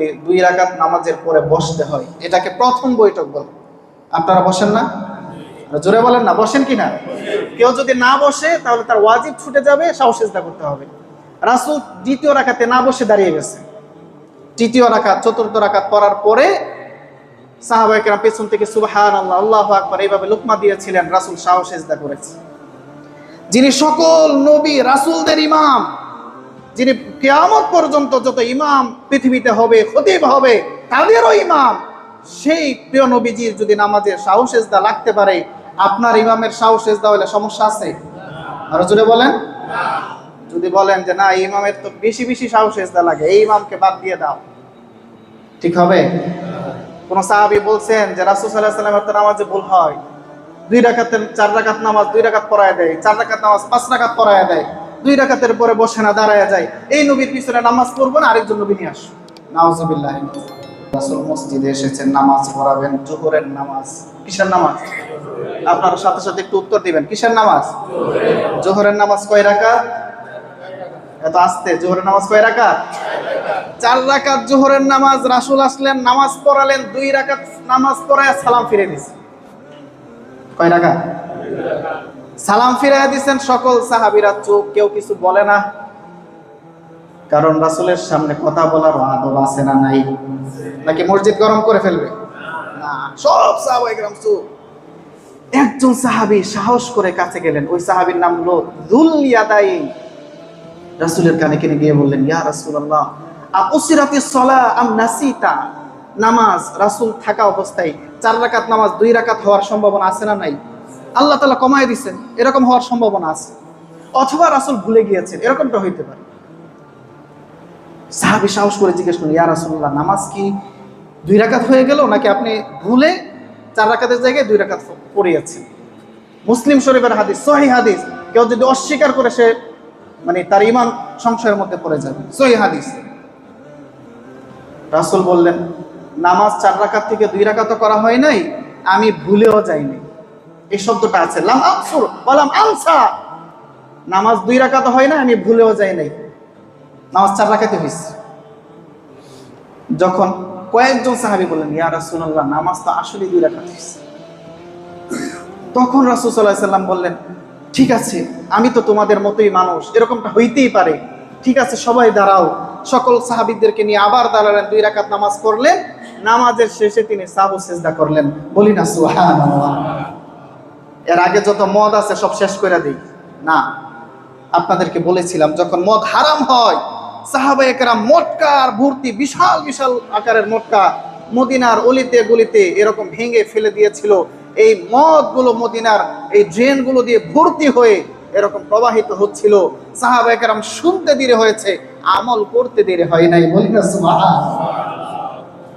যদি 2 রাকাত নামাজের পরে বসতে হয়, এটাকে প্রথম বৈঠক বলে। আপনারা বসেন না? জোরে বলেন না, বসেন কি না? কেউ যদি না বসে তাহলে তার ওয়াজিব ছুটে যাবে, সাহস সিজদা করতে হবে। রাসূল দ্বিতীয় রাকাতে না বসে দাঁড়িয়ে গেছে। তৃতীয় রাকাত, চতুর্থ রাকাত পড়ার পরে সাহাবায়ে কেরাম পেছন থেকে সুবহানাল্লাহ, আল্লাহু আকবার এইভাবে লুকমা দিয়েছিলেন, রাসূল সাহস সিজদা করেছে। যিনি সকল নবী রাসূলদের ইমাম, যিনি কিয়ামত পর্যন্ত যত ইমাম পৃথিবীতে হবে, খতিব হবে, তাদেরও ইমাম, সেই প্রিয় নবীজির যদি নামাজে সাহস সিজদা লাগতে পারে, আপনার ইমামের সাহস সিজদা হলে সমস্যা আছে? আরো জোরে বলেন। যদি বলেন যে না, ইমামের তো বেশি বেশি সাহস সিজদা লাগে, এই ইমামকে বাদ দিয়ে দাও, ঠিক হবে? কোন সাহাবী বলছেন যে রাসূল সাল্লাল্লাহু আলাইহি ওয়াসাল্লামের তো নামাজে ভুল হয়, 2 রাকাতের 4 রাকাত নামাজ 2 রাকাত পড়ায় দেয়, 4 রাকাত নামাজ 5 রাকাত পড়ায় দেয়, 2 রাকাতের পরে বসে না, দাঁড়ায় যায়। এই নবীর পিছনে নামাজ পড়বো না, আরেকজন নবী নিয়ে আসো। নাউজুবিল্লাহ। রাসূল মসজিদে এসেছেন, নামাজ পড়াবেন, যোহরের নামাজ। কিসের নামাজ? আপনারা সাথে সাথে একটু উত্তর দিবেন, কিসের নামাজ? যোহরের নামাজ কয় রাকাত? এত আস্তে, যোহরের নামাজ কয় রাকাত? 4 রাকাত যোহরের নামাজ। রাসূল আসলেন, নামাজ পড়ালেন, 2 রাকাত নামাজ পড়ায় সালাম ফিরে দিয়েছেন। কয় রাকাত? সালাম ফিরাইয়া দিচ্ছেন। সকল সাহাবীরা চুপ, কেউ কিছু বলে না, কারণ রাসূলের সামনে কথা বলার আদব আছে না নাই? নাকি মসজিদ গরম করে ফেলবে? না, সব সাহাবায়ে কেরাম চুপ। একজন সাহাবী সাহস করে কাছে গেলেন, ওই সাহাবীর নাম হলো যুল ইয়াদাইন। রাসূলের কানে কানে গিয়ে বললেন, ইয়া রাসূলুল্লাহ, আকুসিরাতিস সালাহ আম নাসিতা? নামাজ রাসূল থাকা অবস্থায় 4 রাকাত নামাজ 2 রাকাত হওয়ার সম্ভাবনা আছে না নাই? আল্লাহ তাআলা কমায় দিয়েছেন, এরকম হওয়ার সম্ভাবনা আছে। অথবা রাসূল ভুলে গিয়েছেন, এরকমটা হইতে পারে। সাহাবী সাহস করে জিজ্ঞেস করলেন, ইয়া রাসূলুল্লাহ, নামাজ কি 2 রাকাত হয়ে গেল, নাকি আপনি ভুলে 4 রাকাতের জায়গায় 2 রাকাত পড়িয়েছেন? মুসলিম শরীফের হাদিস, সহিহ হাদিস। কেউ যদি অস্বীকার করে, সে মানে তার ঈমান সংশয়ের মধ্যে পড়ে যাবে। সহিহ হাদিস। রাসূল বললেন, নামাজ 4 রাকাত থেকে 2 রাকাত করা হয় নাই, আমি ভুলেও যাইনি। এই শব্দটা আছে, লাম আকসুর ওয়ালাম আনসা। নামাজ 2 রাকাত হয় না, আমি ভুলেও যাই নাই, নামাজ 4 রাকাতে হয়েছে। যখন কয়েকজন সাহাবী বললেন, ইয়া রাসূলুল্লাহ, নামাজ তো আসলে 2 রাকাত হয়েছে, তখন রাসূল সাল্লাল্লাহু আলাইহি ওয়াসাল্লাম বললেন, ঠিক আছে, আমি তো তোমাদের মতোই মানুষ, এরকমটা হইতেই পারে, ঠিক আছে, সবাই দাঁড়াও। সকল সাহাবীদেরকে নিয়ে আবার দাঁড়ালেন, 2 রাকাত নামাজ পড়লেন। নামাজের শেষে তিনি সাহু সিজদা করলেন। বলি না সুবহানাল্লাহ। এর আগে যত মদ আছে সব শেষ করে দিই না? আপনাদেরকে বলেছিলাম, যখন মদ হারাম হয়, সাহাবায়ে কেরাম মটকার ভর্তি বিশাল বিশাল আকারের মটকা মদিনার অলিতে গলিতে এরকম ভেঙে ফেলে দিয়েছিল। এই মদগুলো মদিনার এই ড্রেনগুলো দিয়ে ভর্তি হয়ে এরকম প্রবাহিত হচ্ছিল। সাহাবায়ে কেরাম শুনতে দেরি হয়েছে, আমল করতে দেরি হয় নাই। বলি না সুবহানাল্লাহ।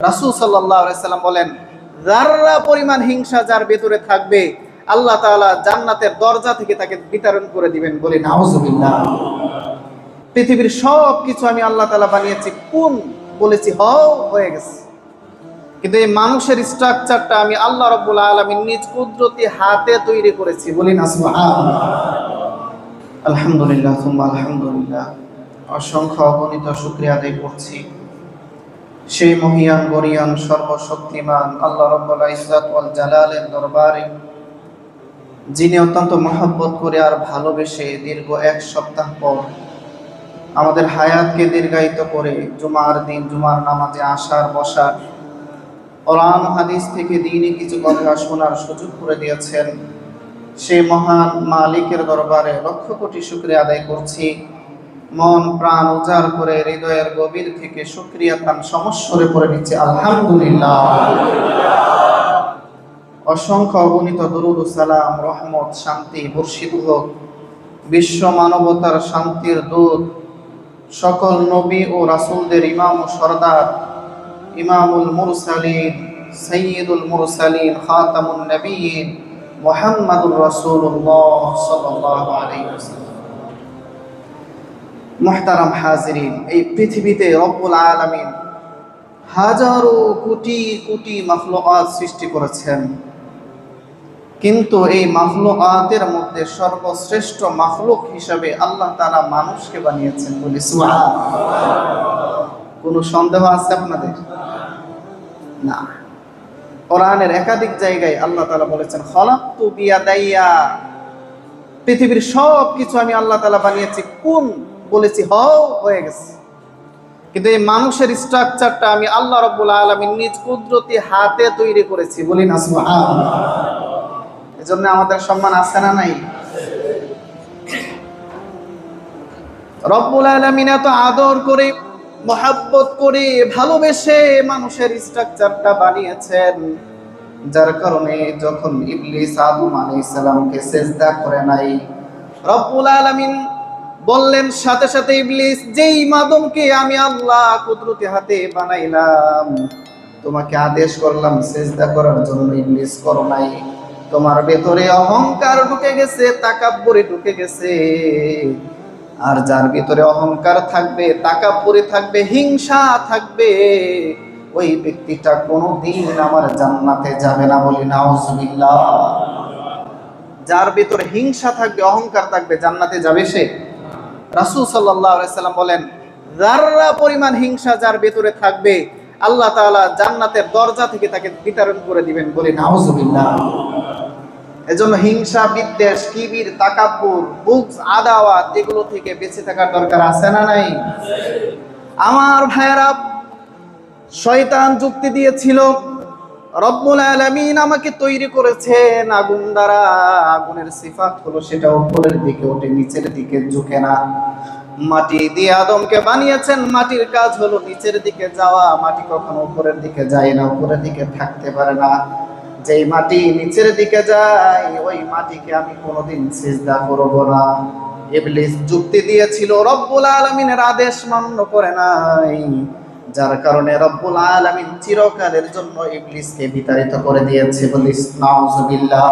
রাসূল সাল্লাল্লাহু আলাইহি সাল্লাম বলেন, যাররা পরিমাণ হিংসা যার ভেতরে থাকবে, আল্লাহ তাআলা জান্নাতের দরজা থেকে তাকে বিতরণ করে দিবেন। বলি নাউযুবিল্লাহ। পৃথিবীর সব কিছু আমি আল্লাহ তাআলা বানিয়েছি, কোন বলেছি হও, হয়ে গেছে। কিন্তু এই মানুষের স্ট্রাকচারটা আমি আল্লাহ রাব্বুল আলামিন নিজ কুদরতি হাতে তৈরি করেছি। বলি না সুবহানাল্লাহ। আলহামদুলিল্লাহ সুম্মা আলহামদুলিল্লাহ। অসংখ্য অগণিত শুকরিয়া আদায় করছি সেই মহিয়ান গরিয়ান সর্বশক্তিমান আল্লাহ রাব্বুল ইজ্জত ওয়াল জালালের দরবারে, যিনি অত্যন্ত মহব্বত করে আর ভালোবেসে দীর্ঘ 1 সপ্তাহ পর আমাদের হায়াতকে দীর্ঘায়িত করে জুমার দিন জুমার নামাজে আসার বসার, কোরআন হাদিস থেকে দ্বীনি কিছু কথা শোনার সুযোগ করে দিয়েছেন, সেই মহান মালিকের দরবারে লক্ষ কোটি শুকরিয়া আদায় করছি। মন প্রাণ উজাড় করে হৃদয়ের গভীর থেকে শুকরিয়া তান সমস্বরে পড়ে নিচ্ছে আলহামদুলিল্লাহ। অসংখ্য অগণিত দরুদ ও সালাম, রহমত, শান্তি বর্ষিত হোক বিশ্ব মানবতার শান্তির দূত, সকল নবী ও রাসূলদের ইমাম ও সরদার, ইমামুল মুরসালিন, সাইয়্যিদুল মুরসালিন, খাতামুন নবিয়্যিন, মুহাম্মাদুর রাসূলুল্লাহ সাল্লাল্লাহু আলাইহি ওয়াসাল্লাম। মুহতারাম হাজিরিন, এই পৃথিবীতে রব্বুল আলামিন হাজারো কোটি কোটি মাখলুকাত সৃষ্টি করেছেন, কিন্তু এই মাখলুকাতের মধ্যে সর্বশ্রেষ্ঠ মাখলুক হিসাবে আল্লাহ তাআলা মানুষকে বানিয়েছেন। বলি সুবহানাল্লাহ। কোনো সন্দেহ আছে আপনাদের? না। কোরআনের একাধিক জায়গায় আল্লাহ তাআলা বলেছেন খলাকতু বিয়াদাইয়া, পৃথিবীর সব কিছু আমি আল্লাহ তাআলা বানিয়েছি, কোন বলেছি হও, হয়ে গেছে। কিন্তু এই মানুষের স্ট্রাকচারটা আমি আল্লাহ রাব্বুল আলামিন নিজ কুদরতি হাতে তৈরি করেছি, বলি না সুবহানাল্লাহ। এজন্য আমাদের সম্মান আছে না নাই? রব্বুল আলামিন এত আদর করে, মহব্বত করে, ভালোবেসে মানুষের স্ট্রাকচারটা বানিয়েছেন, যার কারণে যখন ইবলিস আদম আলাইহিস সালামকে সিজদা করে নাই, রব্বুল আলামিন বললেন সাথে সাথে, ইবলিস, যেই আদমকে আমি আল্লাহ কুদরতি হাতে বানাইলাম, তোমাকে আদেশ করলাম সিজদা করার জন্য, ইবলিস করো নাই। তোমার ভেতরে অহংকার ঢুকে গেছে, তাকাব্বুরি ঢুকে গেছে। আর যার ভিতরে অহংকার থাকবে, তাকাব্বুরি থাকবে, হিংসা থাকবে, ওই ব্যক্তিটা কোনোদিন আমার জান্নাতে যাবে না, বলি নাউজুবিল্লাহ। যার ভিতরে হিংসা থাকবে, অহংকার থাকবে, জান্নাতে যাবে সে? রাসূল সাল্লাল্লাহু আলাইহি সাল্লাম বলেন, যাররা পরিমাণ হিংসা যার ভিতরে থাকবে, আল্লাহ তাআলা জান্নাতের দরজা থেকে তাকে বিতরণ করে দিবেন, বলি নাউজুবিল্লাহ। এজন্য হিংসা, বিদ্বেষ, কিবির, তাকাব্বুর, বুগজ, আদাওয়াত, এগুলো থেকে বেঁচে থাকার দরকার আছে না নাই? আমার ভাইয়েরা, শয়তান যুক্তি দিয়েছিল রব্বুল আলামিন আমাকে তৈরি করেছেন আগুন দ্বারা, আগুনের সিফাত হলো সেটা উপরের দিকে ওঠে, নিচের দিকে ঝুঁকে না। মাটি দিয়ে আদমকে বানিয়েছেন, মাটির কাজ হলো নিচের দিকে যাওয়া, মাটি কখনো উপরের দিকে যায় না, উপরের দিকে থাকতে পারে না। যেই মাটি নিচের দিকে যায়, ওই মাটিকে আমি কোনোদিন সিজদা করব না। ইবলিস যুক্তি দিয়েছিল, রব্বুল আলামিনের আদেশ মান্য করে নাই, যার কারণে রব্বুল আলামিন চিরকালের জন্য ইবলিসকে বিতাড়িত করে দিয়েছে, বলিস নাউজুবিল্লাহ।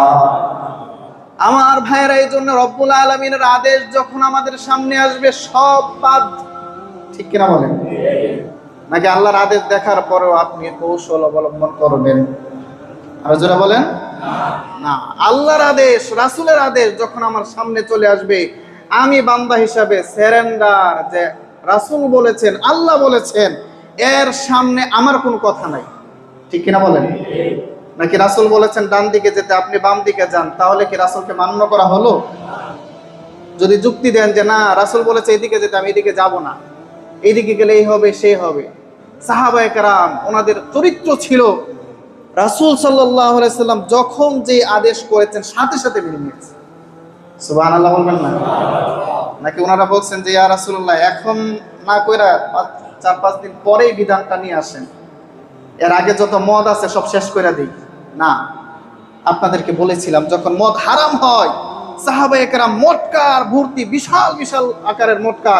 আমার ভাইয়েরা, এই জন্য রব্বুল আলামিনের আদেশ যখন আমাদের সামনে আসবে, সব বাদ। ঠিক কিনা বলেন? নাকি আল্লাহর আদেশ দেখার পরেও আপনি কৌশল অবলম্বন করবেন? আর যারা বলেন না, আল্লাহর আদেশ, রাসূলের আদেশ যখন আমার সামনে চলে আসবে, আমি বান্দা হিসাবে সারেন্ডার, যে রাসূল বলেছেন, আল্লাহ বলেছেন, এর সামনে আমার কোনো কথা নাই। ঠিক কিনা বলেন? নাকি রাসূল বলেছেন ডান দিকে যেতে, আপনি বাম দিকে যান, তাহলে কি রাসূলকে মান্য করা হলো? যদি যুক্তি দেন যে না, রাসূল বলেছে এদিকে যেতে, আমি এদিকে যাব না, এইদিকে গেলে এই হবে সেই হবে। সাহাবায়ে কেরাম, ওনাদের চরিত্র ছিল, রাসূল সাল্লাল্লাহু আলাইহি সাল্লাম যখন যে আদেশ করেছেন সাথে সাথে মেনে নিয়েছে। সুবহানাল্লাহ বলবেন না? নাকি ওনারা বলছেন যে ইয়া রাসূলুল্লাহ, এখন না কইরা 4-5 দিন পরেই বিধানটা নিয়ে আসেন, এর আগে যত মদ আছে সব শেষ করে দিই? না, আপনাদেরকে বলেছিলাম যখন মদ হারাম হয়, সাহাবায়ে কেরাম মটকার ভর্তি বিশাল বিশাল আকারের মটকা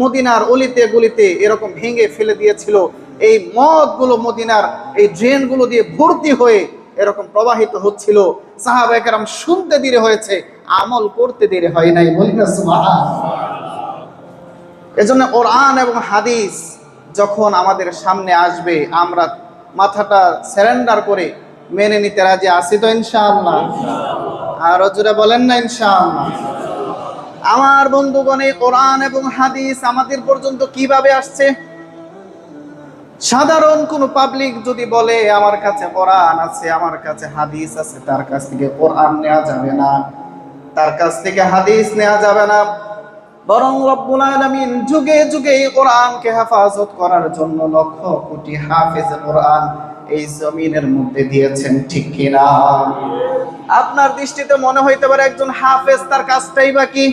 মদিনার অলিতে গলিতে এরকম ভেঙে ফেলে দিয়েছিল। এই মদগুলো মদিনার এই ড্রেনগুলো দিয়ে ভর্তি হয়ে এরকম প্রবাহিত হচ্ছিল। সাহাবায়ে কেরাম শুনতে দেরি হয়েছে, আমল করতে দেরি হয় নাই, বলি না সুবহানাল্লাহ। এজন্য কোরআন এবং হাদিস যখন আমাদের সামনে আসবে, আমরা মাথাটা সারেন্ডার করে মেনে নিতে রাজি আছি তো ইনশাআল্লাহ? আর জোরে বলেন না ইনশাআল্লাহ? আমার বন্ধুগণ, এই কোরআন এবং হাদিস আমাদের পর্যন্ত কিভাবে আসছে? সাধারণ কোন পাবলিক যদি বলে আমার কাছে কোরআন আছে, আমার কাছে হাদিস আছে, তার কাছ থেকে কোরআন নেওয়া যাবে না, তার কাছ থেকে হাদিস নেওয়া যাবে না। বরং রব্বুল আলামিন যুগে যুগে এই কোরআনকে হেফাজত করার জন্য লক্ষ কোটি হাফেজ কোরআন এই জমিনের মধ্যে দিয়েছেন। ঠিক কিনা? আপনার দৃষ্টিতে মনে হইতে পারে একজন হাফেজ, তার কাজটাই বাকি,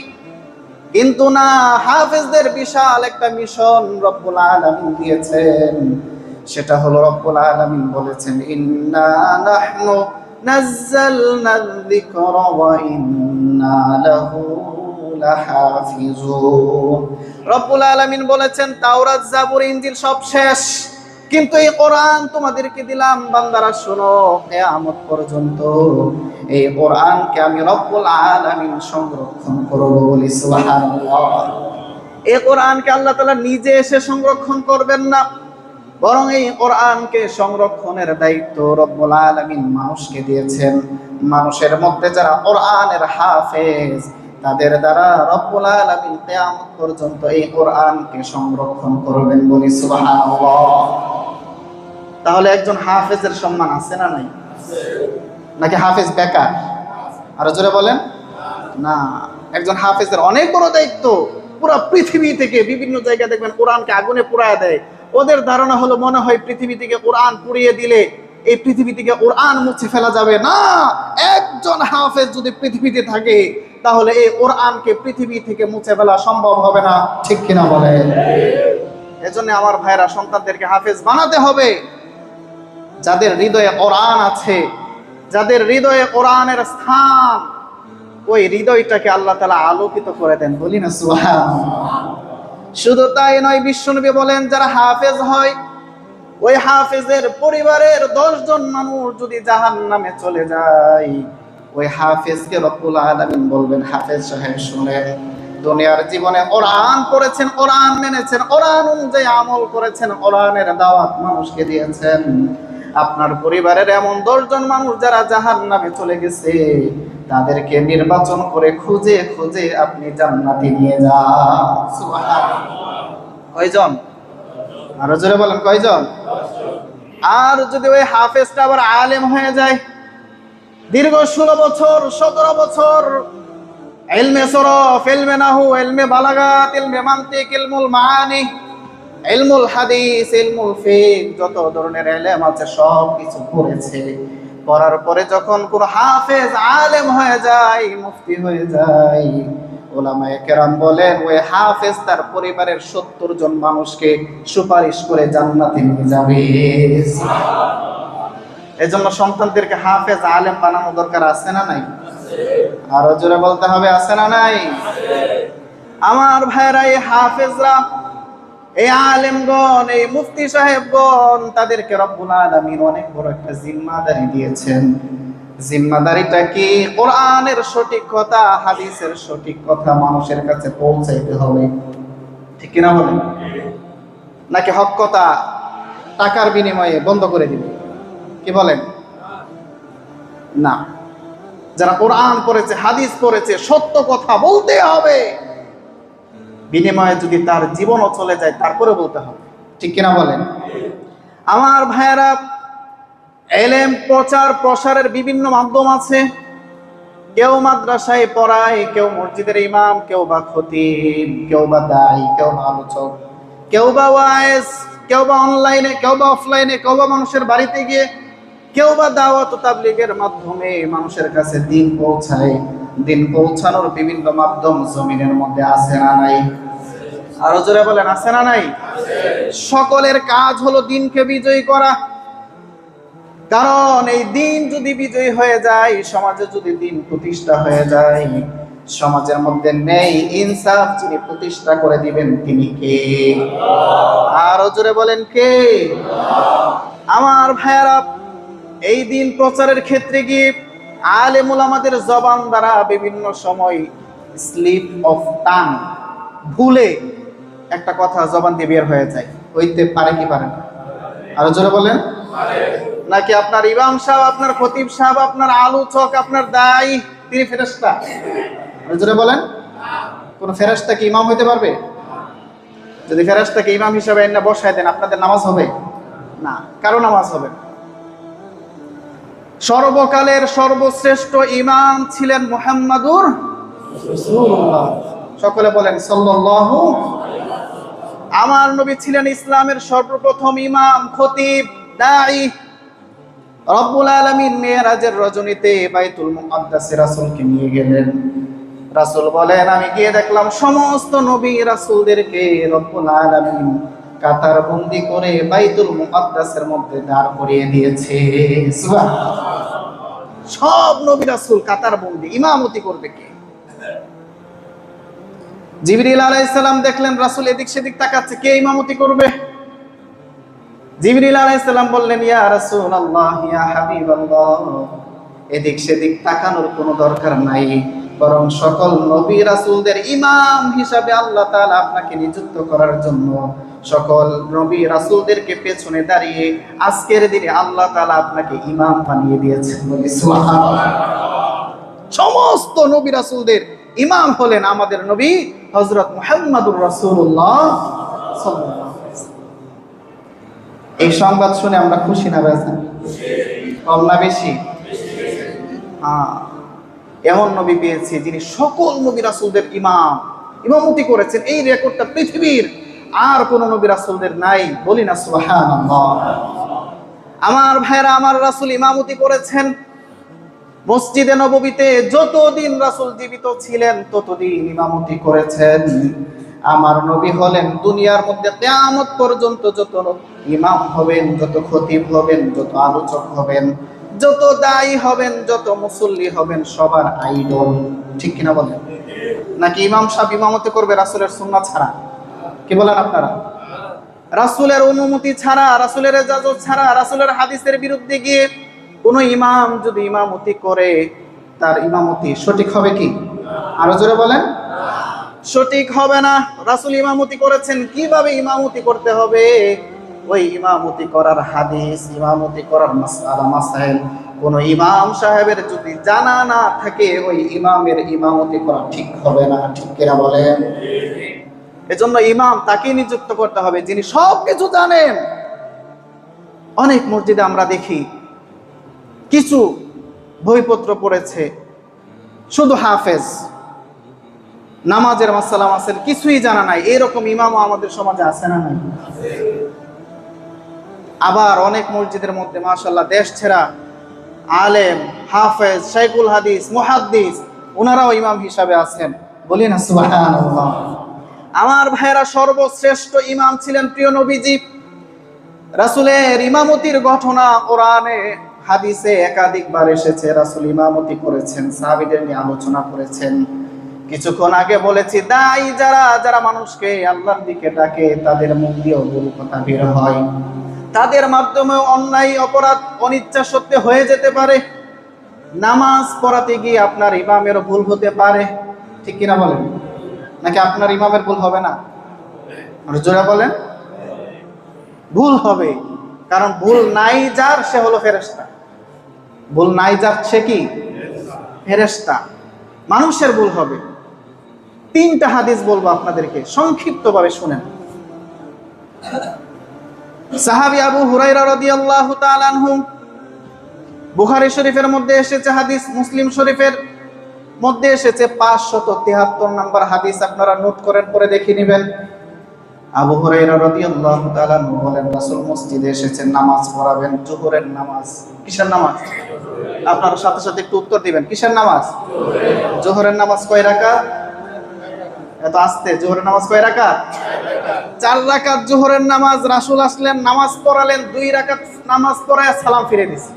কিন্তু না, হাফেজদের বিশাল একটা মিশন রব্বুল আলামিন দিয়েছেন। সেটা হলো রব্বুল আলামিন বলেছেন, ইন্না নাহনু নাযালনা যিকরা ওয়া ইন্না লাহু লাহাফিজুন। রব্বুল আলামিন বলেছেন, তাওরাত, জাবুর, ইনজিল সব শেষ, কিন্তু এই কোরআন তোমাদেরকে দিলাম, বান্দারা শোনো, কিয়ামত পর্যন্ত এই কোরআনকে আমি রব্বুল আলামিন সংরক্ষণ করব, বলি সুবহানাল্লাহ। এই কোরআনকে আল্লাহ তাআলা নিজে এসে সংরক্ষণ করবেন না, বরং এই কোরআনকে সংরক্ষণের দায়িত্ব রব্বুল আলামিন মানুষকে দিয়েছেন। মানুষের মধ্যে যারা কোরআনের হাফেজ, তাদের দ্বারা রব্বুল আলামিন কিয়ামত পর্যন্ত এই কোরআনকে সংরক্ষণ করবেন, বলি সুবহানাল্লাহ। তাহলে একজন হাফেজের সম্মান আছে না নাই? নাকি হাফেজ বেকার? আর জোরে বলেন না। একজন হাফেজের অনেক বড় দায়িত্ব। পুরো পৃথিবী থেকে বিভিন্ন জায়গায় দেখবেন কোরআনকে আগুনে পুড়ায় দেয়। ওদের ধারণা হলো মনে হয় পৃথিবী থেকে কোরআন পুড়িয়ে দিলে এই পৃথিবী থেকে কোরআন মুছে ফেলা যাবে না। একজন হাফেজ যদি পৃথিবীতে থাকে তাহলে এই কোরআনকে পৃথিবী থেকে মুছে ফেলা সম্ভব হবে না, ঠিক কিনা বলেন? এজন্য আমার ভাইরা, সন্তানদেরকে হাফেজ বানাতে হবে। যাদের হৃদয়ে কোরআন আছে, যাদের হৃদয়ে কোরআনের স্থান, ওই হৃদয়টাকে আল্লাহ তাআলা আলোকিত করে দেন, বলি না সুবহানাল্লাহ। শুধু তাই নয়, বিশ্বনবী বলেন যারা হাফেজ হয় ওই হাফেজের পরিবারের 10 জন মানুষ যদি জাহান্নামে চলে যায়, ওই হাফেজকে রব্বুল আলামিন বলবেন, হাফেজ সাহেব শুনেন, দুনিয়ার জীবনে কোরআন পড়েছেন, কোরআন মেনেছেন, কোরআন অনুযায়ী আমল করেছেন, কোরআনের দাওয়াত মানুষকে দিয়েছেন, আপনার পরিবারের এমন 10 জন মানুষ যারা জাহান্নামে চলে গেছে তাদেরকে নির্বাচন করে খুঁজে খুঁজে আপনি জান্নাতে নিয়ে যান। সুবহানাল্লাহ। কয়জন? আরো জোরে বলেন, কয়জন? আর যদি ওই হাফেজটা আবার আলেম হয়ে যায়, দীর্ঘ 16 বছর 17 বছর ইলমে সরফ, ইলমে নাহু, ইলমে বালাগাত, ইলমে মানতিক, ইলমুল মাআনি, ইলমুল হাদিস, ইলমুল ফিকহ, যত ধরনের ইলম আছে সব কিছু পড়েছে। পড়ার পরে যখন কোন হাফেজ আলেম হয়ে যায়, মুফতি হয়ে যায়, উলামায়ে কেরাম বলেন ওই হাফেজ তার পরিবারের 70 জন মানুষকে সুপারিশ করে জান্নাতে নিয়ে যাবে। এজন্য সন্তানদেরকে হাফেজ আলেম বানানো দরকার, আছে না নাই? আরো জোরে বলতে হবে, আছে না নাই? আমার ভাইরা, এই হাফেজরা, এই আলেমগণ, এই মুফতি সাহেবগণ, তাদেরকে রব্বুল আলামিন অনেক বড় একটা জিম্মাদারি দিয়েছেন। জিম্মাদারিটা কি? কোরআনের সঠিক কথা, হাদিসের সঠিক কথা মানুষের কাছে পৌঁছাইতে হবে, ঠিক কিনা বলেন? নাকি হক কথা টাকার বিনিময়ে বন্ধ করে দিবে? কি বলেন? না, যারা কোরআন পড়েছে, হাদিস পড়েছে, সত্য কথা বলতে হবে। বিনিময়ে যদি তার জীবনও চলে যায় তারপরে বলতে হবে, ঠিক কিনা বলেন? আমার ভাইয়েরা, ইলম প্রচার প্রসারের বিভিন্ন মাধ্যম আছে। কেউ মাদ্রাসায় পড়ায়, কেউ মসজিদের ইমাম, কেউ বা খতিব, কেউ বা দাঈ, কেউ বা আলোচক, কেউ বা ওয়াইজ, কেউ বা অনলাইনে, কেউ বা অফলাইনে, কেউ বা মানুষের বাড়িতে গিয়ে, কেউ বা দাওয়াত ও তাবলীগের মাধ্যমে মানুষের কাছে দিন পৌঁছায়। দিন পৌঁছানোর বিভিন্ন মাধ্যম জমিনের মধ্যে আছে না নাই? আরো জোরে বলেন, আছে না নাই? সকলের কাজ হলো দিনকে বিজয়ী করা। কারণ এই দিন যদি বিজয়ী হয়ে যায়, সমাজে যদি দিন প্রতিষ্ঠা হয়ে যায়, সমাজের মধ্যে নেই ইনসাফ, যিনি প্রতিষ্ঠা করে দিবেন তিনি কে? আরো জোরে বলেন, কে? আমার ভাইয়েরা, এই দিন প্রচারের ক্ষেত্রে গিয়ে আলেম উলামাদের জবান দ্বারা বিভিন্ন সময় স্লিপ অফ টাং, ভুলে একটা কথা জবান দিয়ে বের হয়ে যায়। হইতে পারে কি পারে না? আরো জোরে বলেন। নাকি আপনার ইমাম সাহেব, আপনার খতিব সাহেব, আপনার আলোচক, আপনার দায়ী, তিনি ফেরেশতা? আরো জোরে বলেন। কোন ফেরেশতা কি ইমাম হইতে পারবে? যদি ফেরেশতাকে ইমাম হিসেবে এনে বসায় দেন, আপনাদের নামাজ হবে না? কারো নামাজ হবে না। সর্বকালের সর্বশ্রেষ্ঠ ইমাম ছিলেন মুহাম্মাদুর রাসূলুল্লাহ। সকলে বলেন সাল্লাল্লাহু। আমার নবী ছিলেন ইসলামের সর্বপ্রথম ইমাম, খতিব, দাঈ। রব্বুল আলামিন মেরাজের রজনীতে বাইতুল মুকাদ্দাসে রাসূলকে নিয়ে গেলেন। রাসূল বলেন, আমি গিয়ে দেখলাম সমস্ত নবী রাসূলদেরকে রব্বুল আলামিন কাতার বন্দি করে বাইতুল মুকাদ্দাসের মধ্যে দাঁড় করিয়ে দিয়েছে। সুবহানাল্লাহ। সব নবী রাসূল কাতার বন্দি, ইমামতি করবে কে? জিবরিল আলাইহিস সালাম দেখলেন রাসূল এদিক সেদিক তাকাচ্ছে, কে ইমামতি করবে? জিবরিল আলাইহিস সালাম বললেন, ইয়া রাসূলুল্লাহ, ইয়া হাবিবাল্লাহ, এদিক সেদিক তাকানোর কোনো দরকার নাই, বরং সকল নবী রাসূলদের ইমাম হিসাবে আল্লাহ তাআলা আপনাকে নিযুক্ত করার জন্য সকল নবী রাসূলদেরকে পেছনে দাঁড়িয়ে আজকের দিনে আল্লাহ তাআলা আপনাকে ইমাম বানিয়ে দিয়েছেন। বলি সুবহানাল্লাহ। সমস্ত নবী রাসূলদের ইমাম হলেন আমাদের নবী হযরত মুহাম্মদুর রাসূলুল্লাহ সাল্লাল্লাহু আলাইহি ওয়াসাল্লাম। এই সংবাদ শুনে আমরা খুশি না বেজার? কম না বেশি? এমন নবী পেয়েছি যিনি সকল নবী রাসূলদের ইমামতি করেছেন। এই রেকর্ডটা পৃথিবীর আর কোন নবী রাসূলদের নাই। বলি না সুবহানাল্লাহ। আমার ভাইরা, আমার রাসূল ইমামতি করেছেন মসজিদে নববীতে। যতদিন রাসূল জীবিত ছিলেন ততদিন ইমামতি করেছেন। আমার নবী হলেন দুনিয়ার মধ্যে কিয়ামত পর্যন্ত যত ইমাম হবেন, যত খতিব হবেন, যত আলোচক হবেন, যত দায়ী হবেন, যত মুসল্লি হবেন, সবার আইডল। ঠিক কিনা বলেন? নাকি ইমাম সাহেব ইমামতি করবে রাসূলের সুন্নাহ ছাড়া? কি বলেন আপনারা? রাসূলের অনুমতি ছাড়া, রাসূলের ইজাজত ছাড়া, রাসূলের হাদিসের বিরুদ্ধে গিয়ে কোন ইমাম যদি ইমামতি করে তার ইমামতি সঠিক হবে কি? আরো জোরে বলেন। সঠিক হবে না। রাসূল ইমামতি করেছেন, কিভাবে ইমামতি করতে হবে ওই ইমামতি করার হাদিস, ইমামতি করার মাসআলা মাসাইল কোন ইমাম সাহেবের যদি জানা না থাকে ওই ইমামের ইমামতি করা ঠিক হবে না। ঠিক কিনা বলেন? এজন্য ইমাম তাকে নিযুক্ত করতে হবে যিনি সবকিছু জানেন। অনেক মসজিদে আমরা দেখি কিছু বইপত্র পড়েছে, শুধু হাফেজ, নামাজের মাসালা মাসাইল কিছুই জানা নাই। এরকম ইমামও আমাদের সমাজে আছে না নাই? আবার অনেক মসজিদের মধ্যে মাশাআল্লাহ দেশ ছেড়া আলেম, হাফেজ, শাইখুল হাদিস, মুহাদ্দিস ওনারাও ইমাম হিসাবে আছেন। বলি না সুবহানাল্লাহ। আমার ভাইরা, সর্বশ্রেষ্ঠ ইমাম ছিলেন প্রিয় নবীজি। রাসূলের ইমামতির ঘটনা কোরআনে হাদিসে একাধিকবার এসেছে। রাসূল ইমামতি করেছেন, সাহাবীদের নিয়ে আলোচনা করেছেন। কিছুক্ষণ আগে বলেছি দায়ী যারা মানুষকে আল্লাহর দিকে ডাকে তাদের মুখ দিয়েও ভুল কথা বের হয়, তাদের মাধ্যমে অন্যায় অপরাধ অনিচ্ছা সত্ত্বে হয়ে যেতে পারে। নামাজ পড়াতে গিয়ে আপনার ইমামেরও ভুল হতে পারে। ঠিক কিনা বলেন? নাকি আপনার ইমামের ভুল হবে না? আর জোরে বলেন। ভুল হবে, কারণ ভুল নাই যার সে হলো ফেরেশতা। ভুল নাই যার সে কি? ফেরেশতা। মানুষের ভুল হবে। 3টা হাদিস বলবো আপনাদেরকে, সংক্ষিপ্তভাবে শুনেন। সাহাবী আবু হুরায়রা রাদিয়াল্লাহু তাআলা আনহু, বুখারী শরীফের মধ্যে এসেছে হাদিস, মুসলিম শরীফের মধ্যে এসেছে 573 নম্বর হাদিস। আপনারা নোট করেন, পরে দেখে নেবেন। আবু হুরায়রা রাদিয়াল্লাহু তাআলা আনহু বলেন রাসূল মসজিদে এসেছেন, নামাজ পড়াবেন, যোহরের নামাজ। কিসের নামাজ? আপনারা সাথে সাথে একটু উত্তর দিবেন। কিসের নামাজ? যোহরের নামাজ কয় রাকাত? এত আস্তে। যোহরের নামাজ কয় রাকাত? 4 রাকাত যোহরের নামাজ। রাসূল আসলেন, নামাজ পড়ালেন, 2 রাকাত নামাজ পড়ায় সালাম ফিরে দিয়েছেন।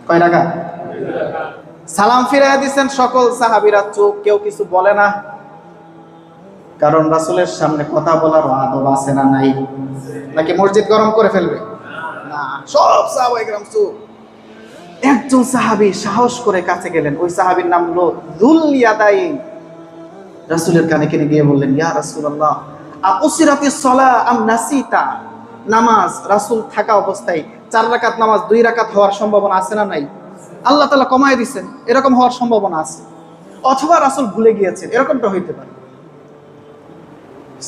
কয় রাকাত? 2 রাকাত। সালাম ফিরে দিয়েছেন। সকল সাহাবীরা চুপ, কেউ কিছু বলে না, কারণ রাসূলের সামনে কথা বলার আদব আছে না নাই? নাকি মসজিদ গরম করে ফেলবে? না, সব সাহাবায়ে কেরাম চুপ। একজন সাহাবী সাহস করে কাছে গেলেন। ওই সাহাবীর নাম হলো যুল ইয়াদাইন। রাসূলের কানে কানে গিয়ে বললেন, ইয়া রাসূলুল্লাহ, আকুসিরাতিস সালাহ আম নাসিতা। নামাজ রাসূল থাকা অবস্থায় 4 রাকাত নামাজ 2 রাকাত হওয়ার সম্ভাবনা আছে না নাই? আল্লাহ তাআলা কমায় দিয়েছেন, এরকম হওয়ার সম্ভাবনা আছে। অথবা রাসূল ভুলে গিয়েছেন, এরকমটা হইতে পারে।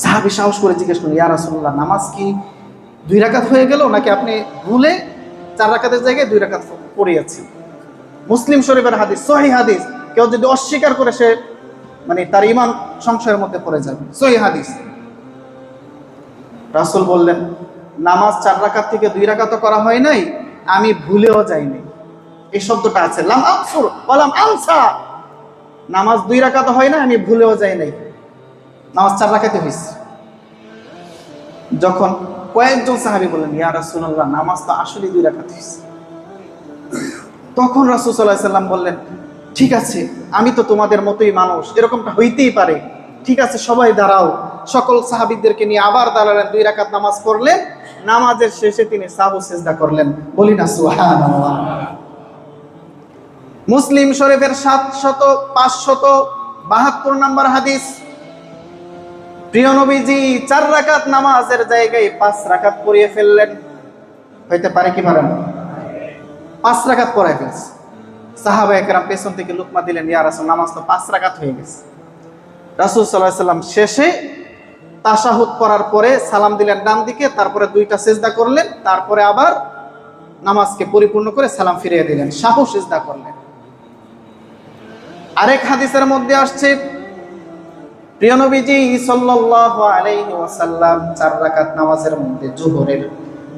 সাহাবী সাহস করে জিজ্ঞেস করলেন, ইয়া রাসূলুল্লাহ, নামাজ কি 2 রাকাত হয়ে গেল নাকি আপনি ভুলে 4 রাকাতের জায়গায় 2 রাকাত পড়িয়েছেন? মুসলিম শরীফের হাদিস, সহিহ হাদিস। কেউ যদি অস্বীকার করে সে মানে তার ঈমান সংশয়ের মধ্যে পড়ে যাবে। সহিহ হাদিস। রাসূল বললেন, নামাজ 4 রাকাত থেকে 2 রাকাত করা হয় নাই, আমি ভুলেও যাইনি। এই শব্দটা আছে, লাম আকসুর ওয়া লাম আনসা। নামাজ 2 রাকাত হয় না, আমি ভুলেও যাই নাই, নামাজ 4 রাকাতে হয়েছে। যখন কয়েকজন সাহাবী বললেন, ইয়া রাসূলুল্লাহ, নামাজ তো আসলে 2 রাকাত হয়েছে, তখন রাসূল সাল্লাল্লাহু আলাইহি সাল্লাম বললেন, ঠিক আছে, আমি তো তোমাদের মতোই মানুষ, এরকমটা হইতেই পারে, ঠিক আছে, সবাই দাঁড়াও। সকল সাহাবীদেরকে নিয়ে আবার দাঁড়ালেন, 2 রাকাত নামাজ পড়লেন। নামাজের শেষে তিনি সাহু সিজদা করলেন। বলি না সুবহানাল্লাহ। মুসলিম শরীফের 572 নম্বর হাদিস। প্রিয় নবীজি 4 রাকাত নামাজের জায়গায় 5 রাকাত পড়িয়ে ফেললেন। হইতে পারে কি পারে না? 5 রাকাত পড়ায় ফেলছে। সাহাবা একরাম পেছন থেকে লুকমা দিলেন, ইয়া রাসূল নামাজ তো 5 রাকাত হয়ে গেছে। রাসূল সাল্লাল্লাহু আলাইহি সাল্লাম শেষে তাশাহুদ পড়ার পরে সালাম দিলেন ডান দিকে, তারপরে 2টা সিজদা করলেন, তারপরে আবার নামাজকে পরিপূর্ণ করে সালাম ফিরিয়ে দিলেন, শাহু সিজদা করলেন। আরেক হাদিসের মধ্যে আসছে প্রিয় নবীজি সাল্লাল্লাহু আলাইহি ওয়াসাল্লাম 4 রাকাত নামাজের মধ্যে জোহরের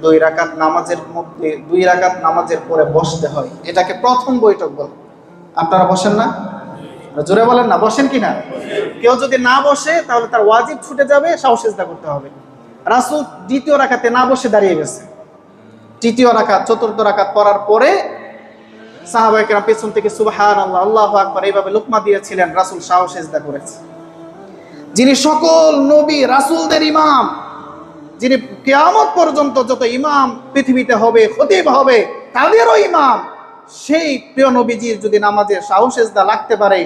2 রাকাত নামাজের মধ্যে 2 রাকাত নামাজের পরে বসতে হয়, এটাকে প্রথম বৈঠক বলে। আপনারা বসেন না? জোরে বলেন না, বসেন কিনা? কেউ যদি না বসে তাহলে তার ওয়াজিব ছুটে যাবে, শাহু সিজদা করতে হবে। রাসূল দ্বিতীয় রাকাতে না বসে দাঁড়িয়ে গেছে। তৃতীয় রাকাত, চতুর্থ রাকাত পড়ার পরে সাহাবায়ে কেরাম পেছন থেকে সুবহানাল্লাহ, আল্লাহু আকবার এইভাবে লুকমা দিয়েছিলেন, রাসূল শাহু সিজদা করেছে। যিনি সকল নবী রাসূলদের ইমাম, যিনি কিয়ামত পর্যন্ত যত ইমাম পৃথিবীতে হবে, খতিব হবে, তাদেরও ইমাম, সেই প্রিয় নবীজির যদি নামাজে শাহু সিজদা লাগতে পারে,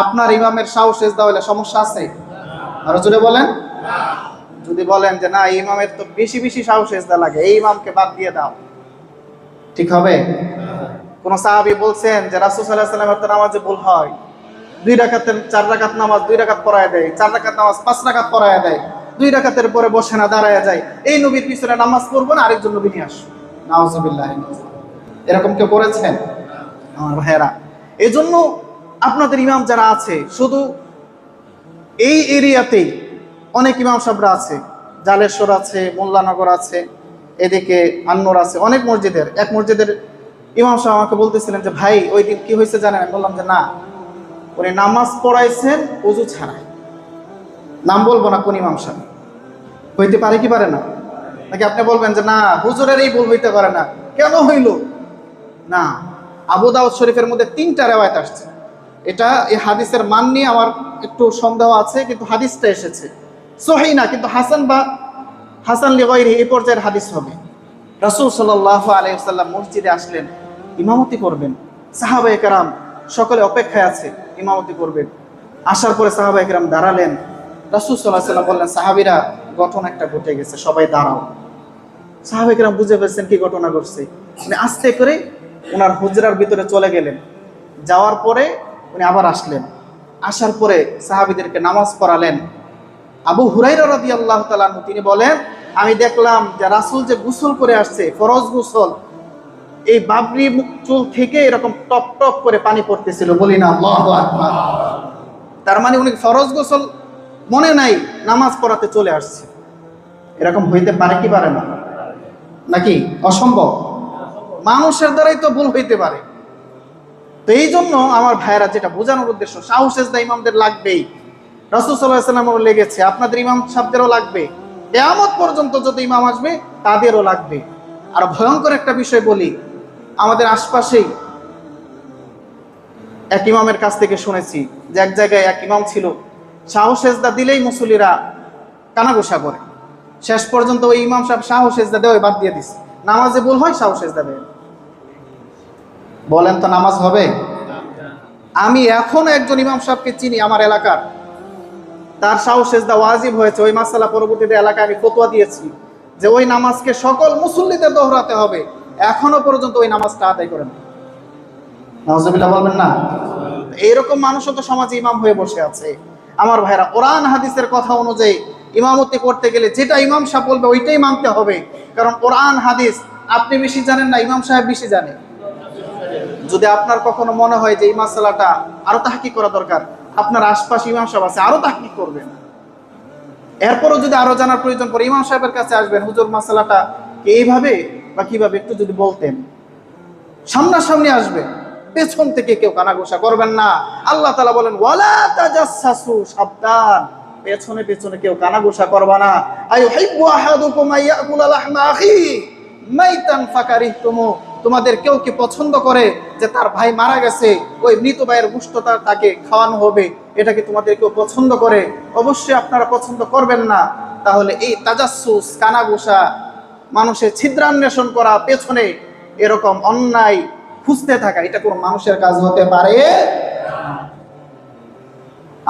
আপনার ইমামের শাহু সিজদা হলে সমস্যা আছে? আর জোরে বলেন। যদি বলেন যে না ইমামের তো বেশি বেশি শাহু সিজদা লাগে, এই ইমামকে বাদ দিয়ে দাও, ঠিক হবে? কোন সাহাবী বলছেন যে রাসূল সাল্লাল্লাহু আলাইহি ওয়াসাল্লামের তো নামাজে ভুল হয়, 2 রাকাতের 4 রাকাত নামাজ 2 রাকাত পড়ায় দেয়, 4 রাকাত নামাজ 5 রাকাত পড়ায় দেয়, 2 রাকাতের পরে বসে না দাঁড়ায় যায়, এই নবীর পিছনে নামাজ পড়বো না, আরেকজন নবী নিয়ে আসো। নাউজুবিল্লাহ। এরকম কেউ করেছেন? আমার ভাইয়েরা, এই জন্য আপনাদের ইমাম যারা আছে, শুধু এই এরিয়াতেই অনেক ইমাম সাহেবরা আছে, জালেশ্বর আছে, মোল্লানগর আছে, এদিকে আন্নুর আছে, অনেক মসজিদের। এক মসজিদের ইমাম সাহেব আমাকে বলতেছিলেন যে ভাই ওই দিন কি হয়েছে জানেন? আমি বললাম যে না, উনি নামাজ পড়াইছেন ওযু ছাড়া। নাম বলবো না কোন ইমাম সাহেব, হইতে পারে কি পারে না? নাকি আপনি বলবেন যে না হুজুরের এই ভুল হইতে পারে না, কেন হইল? না, আবু দাউদ শরীফের মধ্যে 3টা রিওয়ায়াত আসছে। এটা এই হাদিসের মান নিয়ে আমার একটু সন্দেহ আছে, কিন্তু হাদিসটা এসেছে সহিহ না, কিন্তু হাসান বা হাসান লিগাইরি এই পর্যায়ের হাদিস হবে। রাসূল সাল্লাল্লাহু আলাইহি ওয়াসাল্লাম মসজিদে আসলেন, ইমামতি করবেন, সাহাবায়ে কেরাম সকলে অপেক্ষায় আছে, ইমামতি করবেন। আসার পরে সাহাবায়ে কেরাম দাঁড়ালেন, রাসূল সাল্লাল্লাহু আলাইহি ওয়াসাল্লাম বললেন সাহাবীরা ঘটনা একটা ঘটে গেছে, সবাই দাঁড়াও। সাহাবায়ে কেরাম বুঝে ফেলছেন কি ঘটনা ঘটছে, উনি আস্তে করে ওনার হুজরার ভিতরে চলে গেলেন। যাওয়ার পরে উনি আবার আসলেন, আসার পরে সাহাবীদেরকে নামাজ পড়ালেন। আবু হুরায়রা রাদিয়াল্লাহু তাআলা আনহু তিনি বলেন, আমি দেখলাম যে রাসূল যে গোসল করে আসছে, ফরজ গোসল, এই বাবরি চুল থেকে এরকম টপ টপ করে পানি পড়তেছিল, বলি না আল্লাহু আকবার। তার মানে উনি ফরজ গোসল মনে নাই, নামাজ পড়াতে চলে আসছে। এরকম হইতে পারে কি পারে না? নাকি অসম্ভব? মানুষের দ্বারাই তো ভুল হইতে পারে। তো এই জন্য আমার ভাইয়েরা, যেটা বোঝানোর উদ্দেশ্য, শাহু সিজদা ইমামদের লাগবেই। রাসূল সাল্লাল্লাহু আলাইহি ওয়াসাল্লামেরও লেগেছে, আপনাদের ইমাম সাহেবদেরও লাগবে, কিয়ামত পর্যন্ত যত ইমাম আসবে তাদেরও লাগবে। আর ভয়ঙ্কর একটা বিষয় বলি, আমাদের আশপাশেই এক ইমামের কাছ থেকে শুনেছি যে এক জায়গায় এক ইমাম ছিল, শাহু সিজদা দিলেই মুসল্লিরা কানাঘুষা করে। শেষ পর্যন্ত ওই ইমাম সাহেব শাহু সিজদা দেওয়া বাদ দিয়ে দিছে, নামাজে ভুল হয় শাহু সিজদা দেয়। বলেন তো নামাজ হবে? আমি এখন একজন ইমাম সাহেবকে চিনি আমার এলাকার, তার শাহু সিজদা ওয়াজিব হয়েছে, ওই মাসালা পরবর্তীতে এলাকায় আমি ফতোয়া দিয়েছি যে ওই নামাজকে সকল মুসল্লিদের দোহরাতে হবে, এখনো পর্যন্ত ওই নামাজটা আদায় করেন। নাউজুবিল্লাহ বলবেন না? এইরকম মানুষও তো সমাজে ইমাম হয়ে বসে আছে। আমার ভাইরা, কোরআন হাদিসের কথা অনুযায়ী ইমামতি করতে গেলে যেটা ইমাম সাহেব বলবে ওইটাই মানতে হবে, কারণ কোরআন হাদিস আপনি বেশি জানেন না, ইমাম সাহেব বেশি জানে। যদি আপনার কখনো মনে হয় যে এই মাসালাটা আরো তাহকিক করা দরকার, আপনার আশপাশে ইমাম সাহেব আছে, আরো তাহকিক করবেন। এরপরও যদি আরো জানার প্রয়োজন পড়ে ইমাম সাহেবের কাছে আসবেন, হুজুর মাসালাটা এইভাবে বা কিভাবে একটু যদি বলতেন। সামনাসামনি আসবেন, পেছন থেকে কেউ কানাঘুষা করবেন না। আল্লাহ তাআলা বলেন ওয়ালা তাজাসসু, সাবধান, পেছনে পেছনে কেউ কানাঘুষা করবা না। আইয়ুহিব্বু আহাদুকুম আইয়াকুলা লাহমা আখি মাইতান ফাকারিহতুমু, তোমাদের কেউ কি পছন্দ করে যে তার ভাই মারা গেছে, ওই মৃত ভাইয়ের গোশতটা তাকে খাওয়ানো হবে, এটা কি তোমাদের কেউ পছন্দ করে? অবশ্যই আপনারা পছন্দ করবেন না। তাহলে এই তাজাসসুস, কানাঘুষা, মানুষের ছিদ্রান্বেষণ করা, পেছনে এরকম অন্যায় খুঁজতে থাকা, এটা কোনো মানুষের কাজ হতে পারে?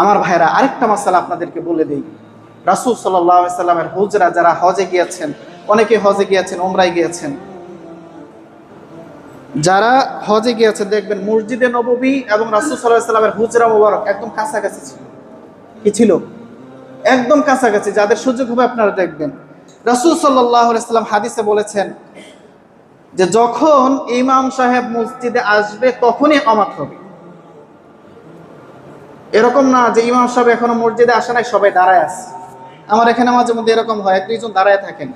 আমার ভাইরা, আরেকটা মাসালা আপনাদেরকে বলে দিই। রাসূল সাল্লাল্লাহু আলাইহি সাল্লামের হুজরা যারা হজে গিয়েছেন, অনেকে হজে গিয়েছেন, উমরায় গিয়েছেন, যারা হজে গিয়েছে দেখবেন মসজিদে নববী এবং রাসূল সাল্লাল্লাহু আলাইহি সাল্লামের হুজরা মুবারক একদম কাছাকাছি ছিল। কি ছিল? একদম কাছাকাছি। যাদের সুযোগ হবে আপনারা দেখবেন। রাসূল সাল্লাল্লাহু আলাইহি সাল্লাম হাদিসে বলেছেন যে যখন ইমাম সাহেব মসজিদে আসবে তখনই ইকামত হবে। এরকম না যে ইমাম সাহেব এখনো মসজিদে আসে নাই, সবাই দাঁড়ায় আছে। আমার এখানে মাঝে মধ্যে এরকম হয়, এক দুইজন দাঁড়ায় থাকেন।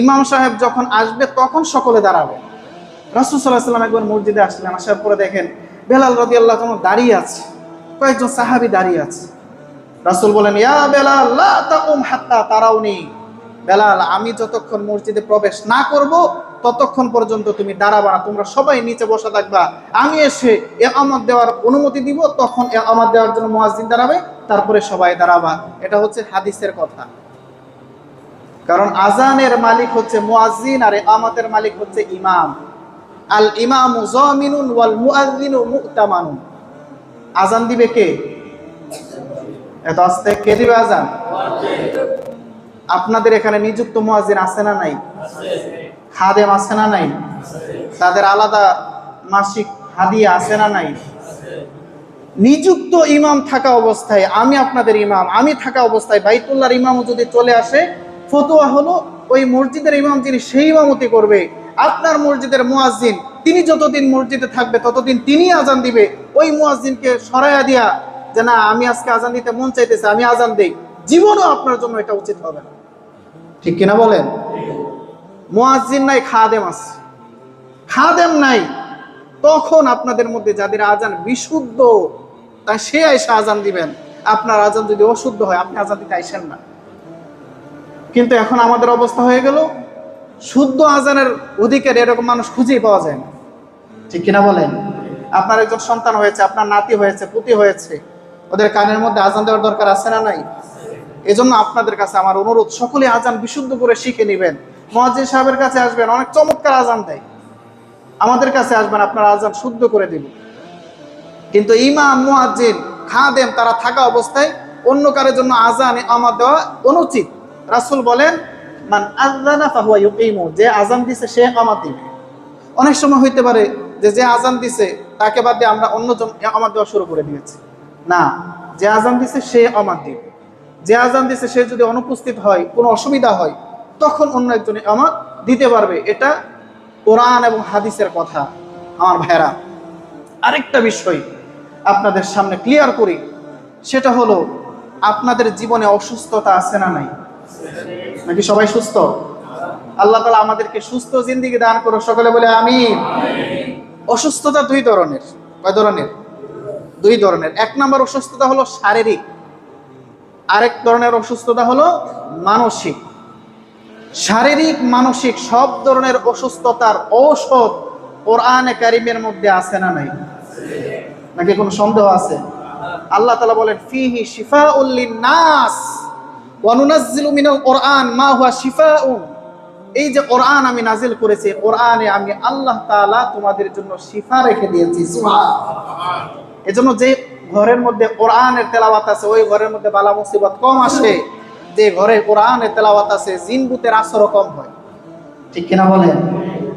ইমাম সাহেব যখন আসবে তখন সকলে দাঁড়াবে। রাসূল সাল্লাল্লাহু আলাইহি সাল্লাম একবার মসজিদে আসলেন, আসার পরে দেখেন বেলাল রাদিয়াল্লাহু তাআলা দাঁড়িয়ে আছে, কয়েকজন সাহাবী দাঁড়িয়ে আছে। রাসূল বলেন, ইয়া বেলাল লা তাকুম হাত্তা তারাউনি, বেলাল আমি যতক্ষণ মসজিদে প্রবেশ না করব ততক্ষণ পর্যন্ত তুমি দাঁড়াবা না, তোমরা সবাই নিচে বসে থাকবা। আমি এসে ইকামত দেওয়ার অনুমতি দিব, তখন ইকামত দেওয়ার জন্য মুয়াজ্জিন দাঁড়াবে, তারপরে সবাই দাঁড়াবা। এটা হচ্ছে হাদিসের কথা। কারণ আজানের মালিক হচ্ছে মুয়াজ্জিন আর ইকামতের মালিক হচ্ছে ইমাম। আল ইমামু যামিনুন ওয়াল মুয়াজ্জিনু মু'তামানুন। আজান দিবে কে? এত আস্তে কে দিবে আজান? আপনাদের এখানে নিযুক্ত মুয়াজ্জিন আছে না নাই? খাদেম আছে না নাই? তাদের আলাদা মাসিক হাদিয়া আছে না নাই? নিযুক্ত ইমাম থাকা অবস্থায়, আমি আপনাদের ইমাম, আমি থাকা অবস্থায় বাইতুল্লাহর ইমামও যদি চলে আসে, ফতোয়া হলো ওই মসজিদের ইমাম যিনি সেই ইমামতি করবে। আপনার মসজিদের মুয়াজ্জিন তিনি যতদিন মসজিদে থাকবে ততদিন তিনি আজান দিবে। ওই মুয়াজ্জিনকে সরাইয়া দিয়া যে না আমি আজকে আজান দিতে মন চাইতেছে আমি আজান দেই, জীবনও আপনার জন্য এটা উচিত হবে না। ঠিক কিনা বলেন? মুয়াজ্জিন নাই, খাদেম আছে। খাদেম নাই, তখন আপনাদের মধ্যে যাদের আজান বিশুদ্ধ তাই সে আইসা আজান দিবেন। আপনার আজান যদি অশুদ্ধ হয় আপনি আজান দিতে আইসেন না। কিন্তু এখন আমাদের অবস্থা হয়ে গেল শুদ্ধ আজানের অধিকার এরকম মানুষ খুঁজেই পাওয়া যায় না। ঠিক কিনা বলেন? আপনার একজন সন্তান হয়েছে, আপনার নাতি হয়েছে, পুতি হয়েছে, ওদের কানের মধ্যে আজান দেওয়ার দরকার আছে না নাই? এজন্য আপনাদের কাছে আমার অনুরোধ, সকলে আজান বিশুদ্ধ করে শিখে নেবেন। মুয়াজ্জিন সাহেবের কাছে আসবেন, অনেক চমৎকার আজান দেয়, আমাদের কাছে আসবেন, আপনার আজান শুদ্ধ করে দিন। কিন্তু ইমাম, মুয়াজ্জিন, খাদেম তারা থাকা অবস্থায় অন্য কারোর জন্য আজান ইকামত দেওয়া অনুচিত। রাসূল বলেন, মান আযানা ফাহুয়া ইউকিমু, যে আজান দিছে সে ইকামত দিবে। অনেক সময় হইতে পারে যে আজান দিছে তাকে বাদ দিয়ে আমরা অন্যজন ইকামত দেওয়া শুরু করে দিয়েছি। না, যে আজান দিছে সে ইকামত দিবে। যে আজান দিছে সে যদি অনুপস্থিত হয়, কোনো অসুবিধা হয়, তখন অন্য একজন ইকামত দিতে পারবে। এটা কোরআন এবং হাদিসের কথা। আমার ভাইরা, আরেকটা বিষয় আপনাদের সামনে ক্লিয়ার করি, সেটা হলো আপনাদের জীবনে অসুস্থতা আছে না নাই? নাকি সবাই সুস্থ? আল্লাহ তাআলা আমাদেরকে সুস্থ জিন্দেগি দান করুন, সকলে বলে আমিন। অসুস্থতা দুই ধরনের। কয় ধরনের? দুই ধরনের। এক নম্বর অসুস্থতা হলো শারীরিক, আরেক ধরনের অসুস্থতা হলো মানসিক। শারীরিক, মানসিক সব ধরনের অসুস্থতার ঔষধ কোরআনে কারীমের মধ্যে আছে না নাই? নাকি কোনো সন্দেহ আছে? আল্লাহ তাআলা বলেন, ফিহি শিফাউল লিন-নাস ওয়া নুনাজ্জিলু মিনাল কোরআন মা হুয়া শিফাউন। এই যে কোরআন আমি নাজিল করেছি, কোরআনে আমি আল্লাহ তাআলা তোমাদের জন্য শিফা রেখে দিয়েছি। সুবহানাল্লাহ। এজন্য যে ঘরের মধ্যে কোরআনের তেলাওয়াত আছে ওই ঘরের মধ্যে বালা মুসিবত কম আসে। যে ঘরে কোরআনের তেলাওয়াত আছে জিন ভূতের আসরও কম হয়। ঠিক কিনা বলেন?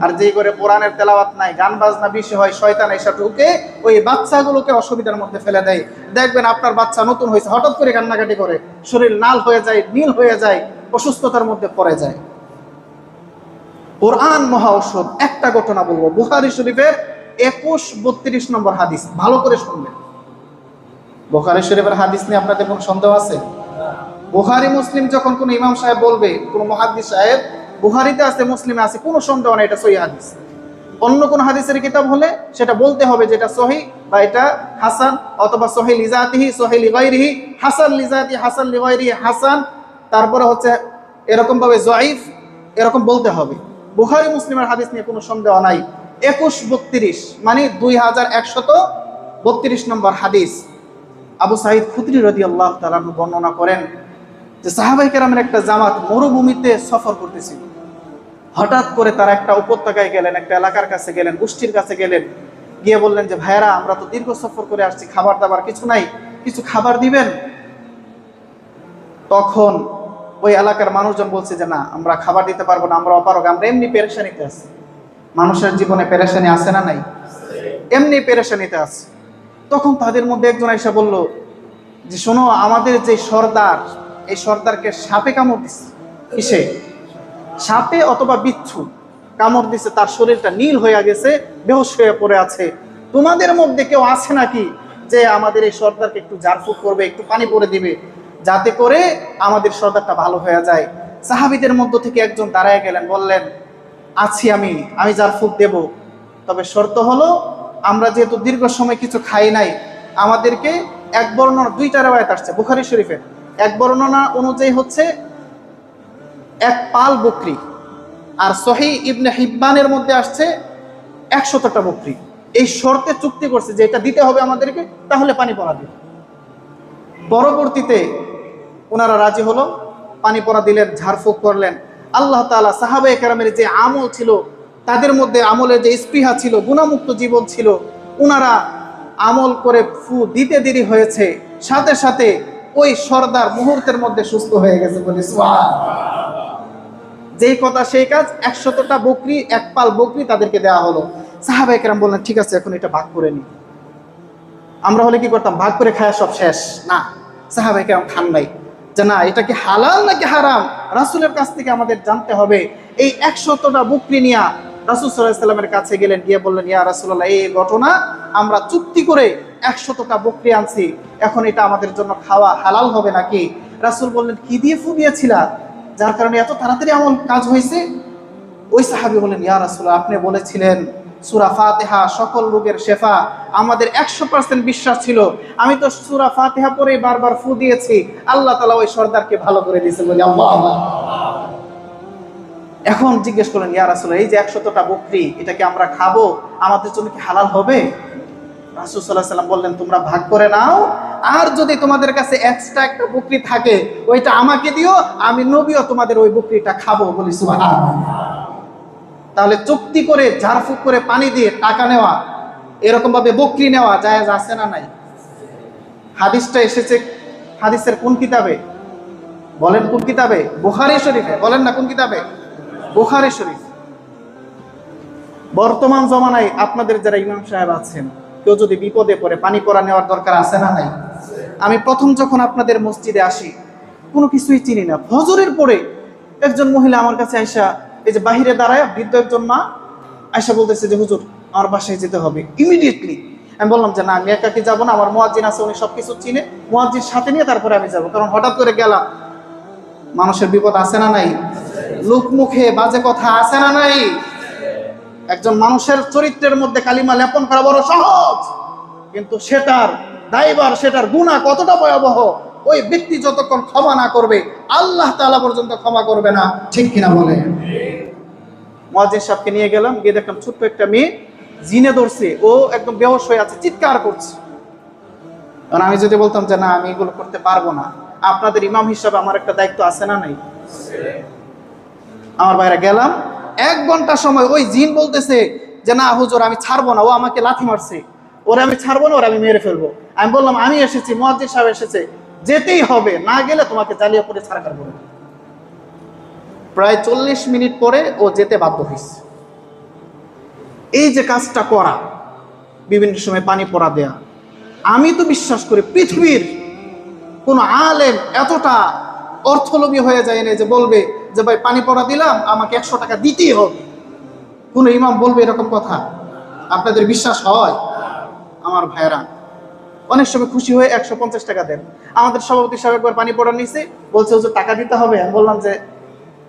আর যে ঘরে কোরআনের তেলাওয়াত নাই, গান বাজনা বেশি হয়, শয়তান এসে ঢুকে ওই বাচ্চাগুলোকে অসুবিধার মধ্যে ফেলে দেয়। দেখবেন আপনার বাচ্চা নতুন হয়েছে, হঠাৎ করে কান্নাকাটি করে, শরীর লাল হয়ে যায়, নীল হয়ে যায়, অসুস্থতার মধ্যে পড়ে যায়। কোরআন মহা ঔষধ। একটা ঘটনা বলবো, বুখারী শরীফের 21-32 নম্বর হাদিস, ভালো করে শুনবেন। বুখারী শরীফের হাদিস নিয়ে আপনাদের কোনো সন্দেহ আছে? বুখারী মুসলিম যখন কোন ইমাম সাহেব বলবে, কোন মুহাদ্দিস সাহেব, বুখারীতে আছে মুসলিমে আছে, কোনো সন্দেহ নাই এটা সহিহ হাদিস। অন্য কোন হাদিসের কিতাব হলে সেটা বলতে হবে যে এটা সহিহ বা এটা হাসান, অথবা সহিহ লিজাতিহি, সহিহ লিগাইরিহি, হাসান লিজাতি, হাসান লিগাইরিহি, হাসান, তারপরে হচ্ছে এরকম ভাবে জয়ীফ, এরকম বলতে হবে। বুখারী মুসলিমের হাদিস নিয়ে কোনো সন্দেহ নাই। 21-32 মানে 2132 নম্বর হাদিস। আবু সাঈদ খুদরি রাদিয়াল্লাহু তাআলা বর্ণনা করেন যে সাহাবায়ে কেরামের একটা জামাত মরুভূমিতে সফর করতেছিল। হঠাৎ করে তারা একটা উপত্যকায় গেলেন, একটা এলাকার কাছে গেলেন, গোষ্ঠীর কাছে গেলেন, গিয়ে বললেন যে ভাইরা আমরা তো দীর্ঘ সফর করে আসছি, খাবার দাবার কিছু নাই, কিছু খাবার দিবেন। তখন ওই এলাকার মানুষজন বলছে যে না আমরা খাবার দিতে পারবো না, আমরা অপারগ, আমরা এমনি পেরেশানিতে আছি। মানুষের জীবনে পেরেশানি আছে না নাই? এমনি পেরেশানিতে আছে। তখন তাদের মধ্যে একজন আইসা বলল যে শোনো, আমাদের যে সর্দার, এই সর্দারকে সাপে কামড় দিচ্ছে। কিসে? সাপে অথবা বিচ্ছু কামড় দিছে, তার শরীরটা নীল হয়ে গেছে, বেহুশ হয়ে পড়ে আছে। তোমাদের মধ্যে কেউ আছে নাকি যে আমাদের এই সর্দারকে একটু ঝাড়ফুঁক করবে, একটু পানি পরে দিবে, যাতে করে আমাদের সর্দারটা ভালো হয়ে যায়? সাহাবীদের মধ্য থেকে একজন দাঁড়ায় গেলেন, বললেন আছি, আমি ঝাড়ফুঁক দেব, তবে শর্ত হলো আমরা যেহেতু দীর্ঘ সময় কিছু খাই নাই, আমাদেরকে এক বর্ণনা, দুইটা রিওয়ায়াত আসছে বুখারী শরীফে, এক বর্ণনা অনুযায়ী হচ্ছে এক পাল বকরি, আর সহিহ ইবনে হিব্বানের মধ্যে আসছে 100টা বকরি। এই শর্তে চুক্তি করছে যে এটা দিতে হবে আমাদেরকে, তাহলে পানি পড়া দিবে। পরবর্তীতে ওনারা রাজি হলো, পানি পড়া দিলেন, ঝাড়ফুঁক করলেন। আল্লাহ তাআলা সাহাবায়ে কেরামের যে আমল ছিল, তাদের মধ্যে আমলের যে স্পৃহা ছিল, গুণামুক্ত জীবন ছিল, ওনারা আমল করে ফু দিতে দেরি হয়েছে, সাথে সাথে ওই সর্দার মুহূর্তের মধ্যে সুস্থ হয়ে গেছে। বলি সুবহানাল্লাহ। যেই কথা সেই কাজ, 100টা বকরি, এক পাল বকরি তাদেরকে দেওয়া হলো। সাহাবায়ে কেরাম বললেন ঠিক আছে, এখন এটা ভাগ করে নি। আমরা হলে কি করতাম? ভাগ করে খায়া সব শেষ না, সাহাবায়ে কেরাম খান নাই, যে না এটা কি হালাল নাকি হারাম, রাসূলের কাছ থেকে আমাদের জানতে হবে। এই 100টা বকরি নিয়ে রাসূল সাল্লাল্লাহু আলাইহি ওয়াসাল্লামের কাছে গেলেন, গিয়ে বললেন ইয়া রাসূলুল্লাহ, এই ঘটনা, আমরা চুক্তি করে 100টা বকরি আনছি, এখন এটা আমাদের জন্য খাওয়া হালাল হবে নাকি? রাসূল বললেন কি দিয়ে ফু দিয়েছিলা যার কারণে এত তাড়াতাড়ি আমল কাজ হয়েছে? ওই সাহাবী বললেন ইয়া রাসূলুল্লাহ, আপনি বলেছিলেন সূরা ফাতিহা সকল রোগের শেফা, আমাদের 100% বিশ্বাস ছিল, আমি তো সূরা ফাতিহা পড়ে বারবার ফু দিয়েছি, আল্লাহ তাআলা ওই সর্দারকে ভালো করে দিয়েছে। বলি আল্লাহ। এখন জিজ্ঞেস করলেন ইয়া রাসূলুল্লাহ, এই যে 100টা বকরি, এটা কি আমরা খাবো, আমাদের জন্য কি হালাল হবে? রাসূল সাল্লাল্লাহু আলাইহি ওয়াসাল্লাম বললেন তোমরা ভাগ করে নাও, আর যদি তোমাদের কাছে এক্সট্রা একটা বকরি থাকে ওইটা আমাকে দিও, আমি নবীও তোমাদের ওই বকরিটা খাবো। বলি সুবহানাল্লাহ। তাহলে চুক্তি করে ঝাড়ফুঁক করে পানি দিয়ে টাকা নেওয়া, এরকম ভাবে বকরি নেওয়া জায়েজ আছে না নাই? হাদিসটা এসেছে হাদিসের কোন কিতাবে বলেন? কোন কিতাবে? বুখারী শরীফে। বলেন না কোন কিতাবে? বুখারী শরীফ। বর্তমান জমানায় আপনাদের যারা ইমাম সাহেব আছেন, কেউ যদি বিপদে পড়ে পানি পড়া নেওয়ার দরকার আছে না নাই? আমি প্রথম যখন আপনাদের মসজিদে আসি, কোনো কিছুই চিনি না, ফজরের পরে একজন মহিলা আমার কাছে আইসা, এই যে বাহিরে দাঁড়ায় বৃদ্ধ একজন মা আইসা বলতেছে যে হুজুর আমার বাসায় যেতে হবে ইমিডিয়েটলি। আমি বললাম যে না, আমি একাকি যাবো না, আমার মুয়াজ্জিন আছে, উনি সবকিছু চিনে, মুয়াজ্জিন সাথে নিয়ে তারপরে আমি যাবো, কারণ হঠাৎ করে গেলাম, মানুষের বিপদ আছে না নাই? লোক মুখে বাজে কথা আছে না নাই? একজন মানুষের চরিত্রের মধ্যে কালিমা লেপন করা বড় সহজ, কিন্তু সেটার দায়ভার, সেটার গুনাহ কতটা ভয়াবহ, ওই ব্যক্তি যতক্ষণ ক্ষমা না করবে আল্লাহ তাআলা পর্যন্ত ক্ষমা করবে না। ঠিক কিনা বলে? মুয়াজ্জিন সাহেবকে নিয়ে গেলাম, গিয়ে দেখলাম ছোট্ট একটা মেয়ে জিনে ধরছে, ও একদম বেহুশ হয়ে আছে, চিৎকার করছে। কারণ আমি যদি বলতাম যে না আমি এগুলো করতে পারবো না, আপনাদের ইমাম হিসাবে আমার একটা দায়িত্ব আছে না নাই? আমার বাইরে গেলাম, 1 ঘন্টা সময় ওই জিন বলতেছে যে না হুজুর আমি ছাড়বো না, ও আমাকে লাথি মারছে, ওরা আমি ছাড়বো না, ওরা আমি মেরে ফেলবো। আমি বললাম আমি এসেছি, মুয়াজ্জিন সাহেব এসেছে, যেতেই হবে, না গেলে তোমাকে জ্বালিয়ে পড়ে ছাড়কার করবো। প্রায় 40 মিনিট পরে ও যেতে বাধ্য হয়েছে। এই যে কাজটা করা, বিভিন্ন সময় পানি পড়া দেয়া, আমি তো বিশ্বাস করি পৃথিবীর কোন আলেম এতটা অর্থলোভী হয়ে যায় না যে বলবে যে ভাই পানি পড়া দিলাম আমাকে 100 টাকা দিতেই হবে। কোন ইমাম বলবে এরকম কথা? আপনাদের বিশ্বাস হয়? আমার ভাইরা অনেক সময় খুশি হয়ে 150 টাকা দেন। আমাদের সভাপতি সাহেব একবার পানি পড়া নিছে, বলছে হুজুর টাকা দিতে হবে। আমি বললাম যে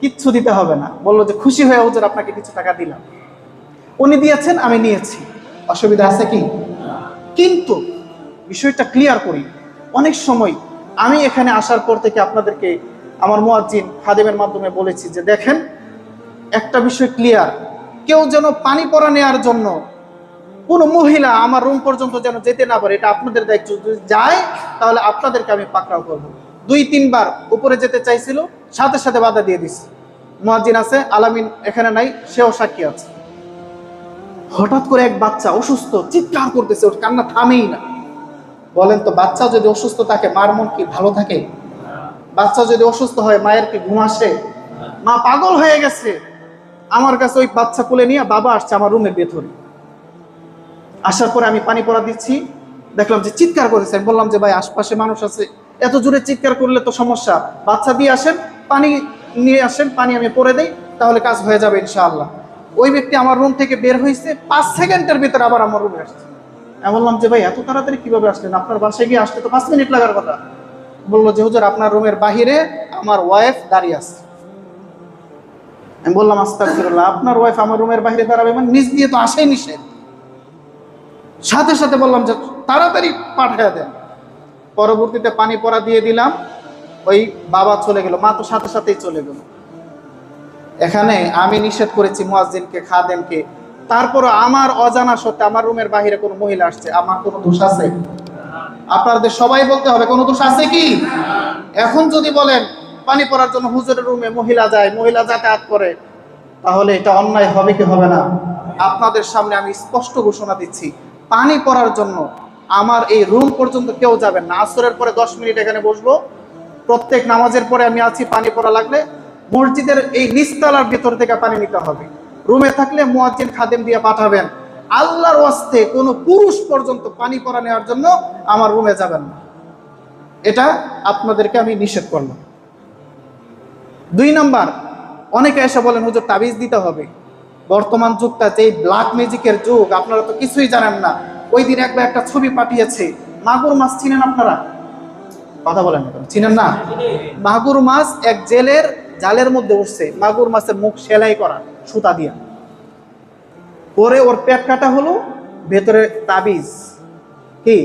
কিচ্ছু দিতে হবে না, বললো যে খুশি হয়ে হুজুর আপনাকে কিছু টাকা দিলাম। উনি দিয়েছেন, আমি নিয়েছি, অসুবিধা আছে কি? কিন্তু বিষয়টা ক্লিয়ার করি, অনেক সময় আমি এখানে আসার পর থেকে আপনাদেরকে আমার মুয়াজ্জিন খাদেমের মাধ্যমে বলেছি যে দেখেন একটা বিষয় ক্লিয়ার, কেউ যেন পানি পড়া নেওয়ার জন্য কোনো মহিলা আমার রুম পর্যন্ত যেন যেতে না পারে, এটা আপনাদের দায়িত্ব। যদি যায় তাহলে আপনাদেরকে আমি পাকড়াও করব। 2-3 বার উপরে যেতে চাইছিল, সাথে সাথে বাধা দিয়ে দিছি। মুয়াজ্জিন আছে, আলামিন এখানে নাই, সেও সাক্ষী আছে। হঠাৎ করে এক বাচ্চা অসুস্থ চিৎকার করতেছে, ওর কান্না থামেই না। বলেন তো বাচ্চা যদি অসুস্থ থাকে মার মন কি ভালো থাকে? বাচ্চা যদি অসুস্থ হয় মায়ের কি ঘুম আসে? মা পাগল হয়ে গেছে, আমার কাছে ওই বাচ্চা কোলে নিয়ে বাবা আসছে আমার রুমের ভেতরে। আসার পরে আমি পানি পড়া দিচ্ছি, দেখলাম যে চিৎকার করেছে। আমি বললাম যে ভাই আশপাশে মানুষ আছে, এত জোরে চিৎকার করলে তো সমস্যা, বাচ্চা দিয়ে আসেন, পানি নিয়ে আসেন, পানি আমি পরে দেই, তাহলে কাজ হয়ে যাবে ইনশাআল্লাহ। ওই ব্যক্তি আমার রুম থেকে বের হয়েছে, 5 সেকেন্ডের ভিতরে আবার আমার রুমে আসছে। আমি বললাম যে ভাই এত তাড়াতাড়ি কিভাবে আসলেন, আপনার বাসায় গিয়ে আসতে তো 5 মিনিট লাগার কথা। বললো যে হুজুর আপনার রুমের বাহিরে আমার ওয়াইফ দাঁড়িয়ে আছে। আমি বললাম আস্তাগফিরুল্লাহ, আপনার ওয়াইফ আমার রুমের বাইরে দাঁড়াবে মানে নিজ দিয়ে তো আসেই নিষেধ। সাথে সাথে বললাম যে তাড়াতাড়ি পাঠিয়ে দেন। পরবর্তীতে পানি পড়া দিয়ে দিলাম, ওই বাবা চলে গেল, মা তো সাথে সাথেই চলে গেল। এখানে আমি নিষেধ করেছি মুয়াজ্জিনকে, খাদেমকে, তারপরও আমার অজানা সত্ত্বে আমার রুমের বাইরে কোনো মহিলা আসছে, আমার কোনো দোষ আছে? আপনাদের সবাই বলতে হবে কোনো দোষ আছে কি? এখন যদি বলেন পানি পড়ার জন্য হুজুরের রুমে মহিলা যায়, মহিলা যাতায়াত করে, তাহলে এটা অন্যায় হবে কি হবে না? আপনাদের সামনে আমি স্পষ্ট ঘোষণা দিচ্ছি, পানি পড়ার জন্য আমার এই রুম পর্যন্ত কেউ যাবেন না। আসরের পরে 10 মিনিট এখানে বসবো, প্রত্যেক নামাজের পরে আমি আছি, পানি পড়া লাগলে মসজিদের এই নিচতলার ভিতর থেকে পানি নিতে হবে। রুমে থাকলে মুয়াজ্জিন খাদেম দিয়ে পাঠাবেন। আল্লাহর ওয়াস্তে কোনো পুরুষ পর্যন্ত পানি পড়া নেওয়ার জন্য আমার রুমে যাবেন না, এটা আপনাদেরকে আমি নিষেধ করলাম। 2 নাম্বার, অনেকে এসে বলেন হুজুর তাবিজ দিতে হবে। বর্তমান যুগটা যে ব্ল্যাক ম্যাজিকের যুগ, আপনারা তো কিছুই জানেন না। ওই দিন একবার একটা ছবি পাঠিয়েছে, মাগুর মাছ চিনেন আপনারা? কথা বলেন না, চিনেন না? মাগুর মাছ এক জেলের জালের মধ্যে উঠছে, মাগুর মাছের মুখ সেলাই করা সুতা দিয়া, পরে ওর পেট কাটা হলো, ভেতরে তাবিজ। কি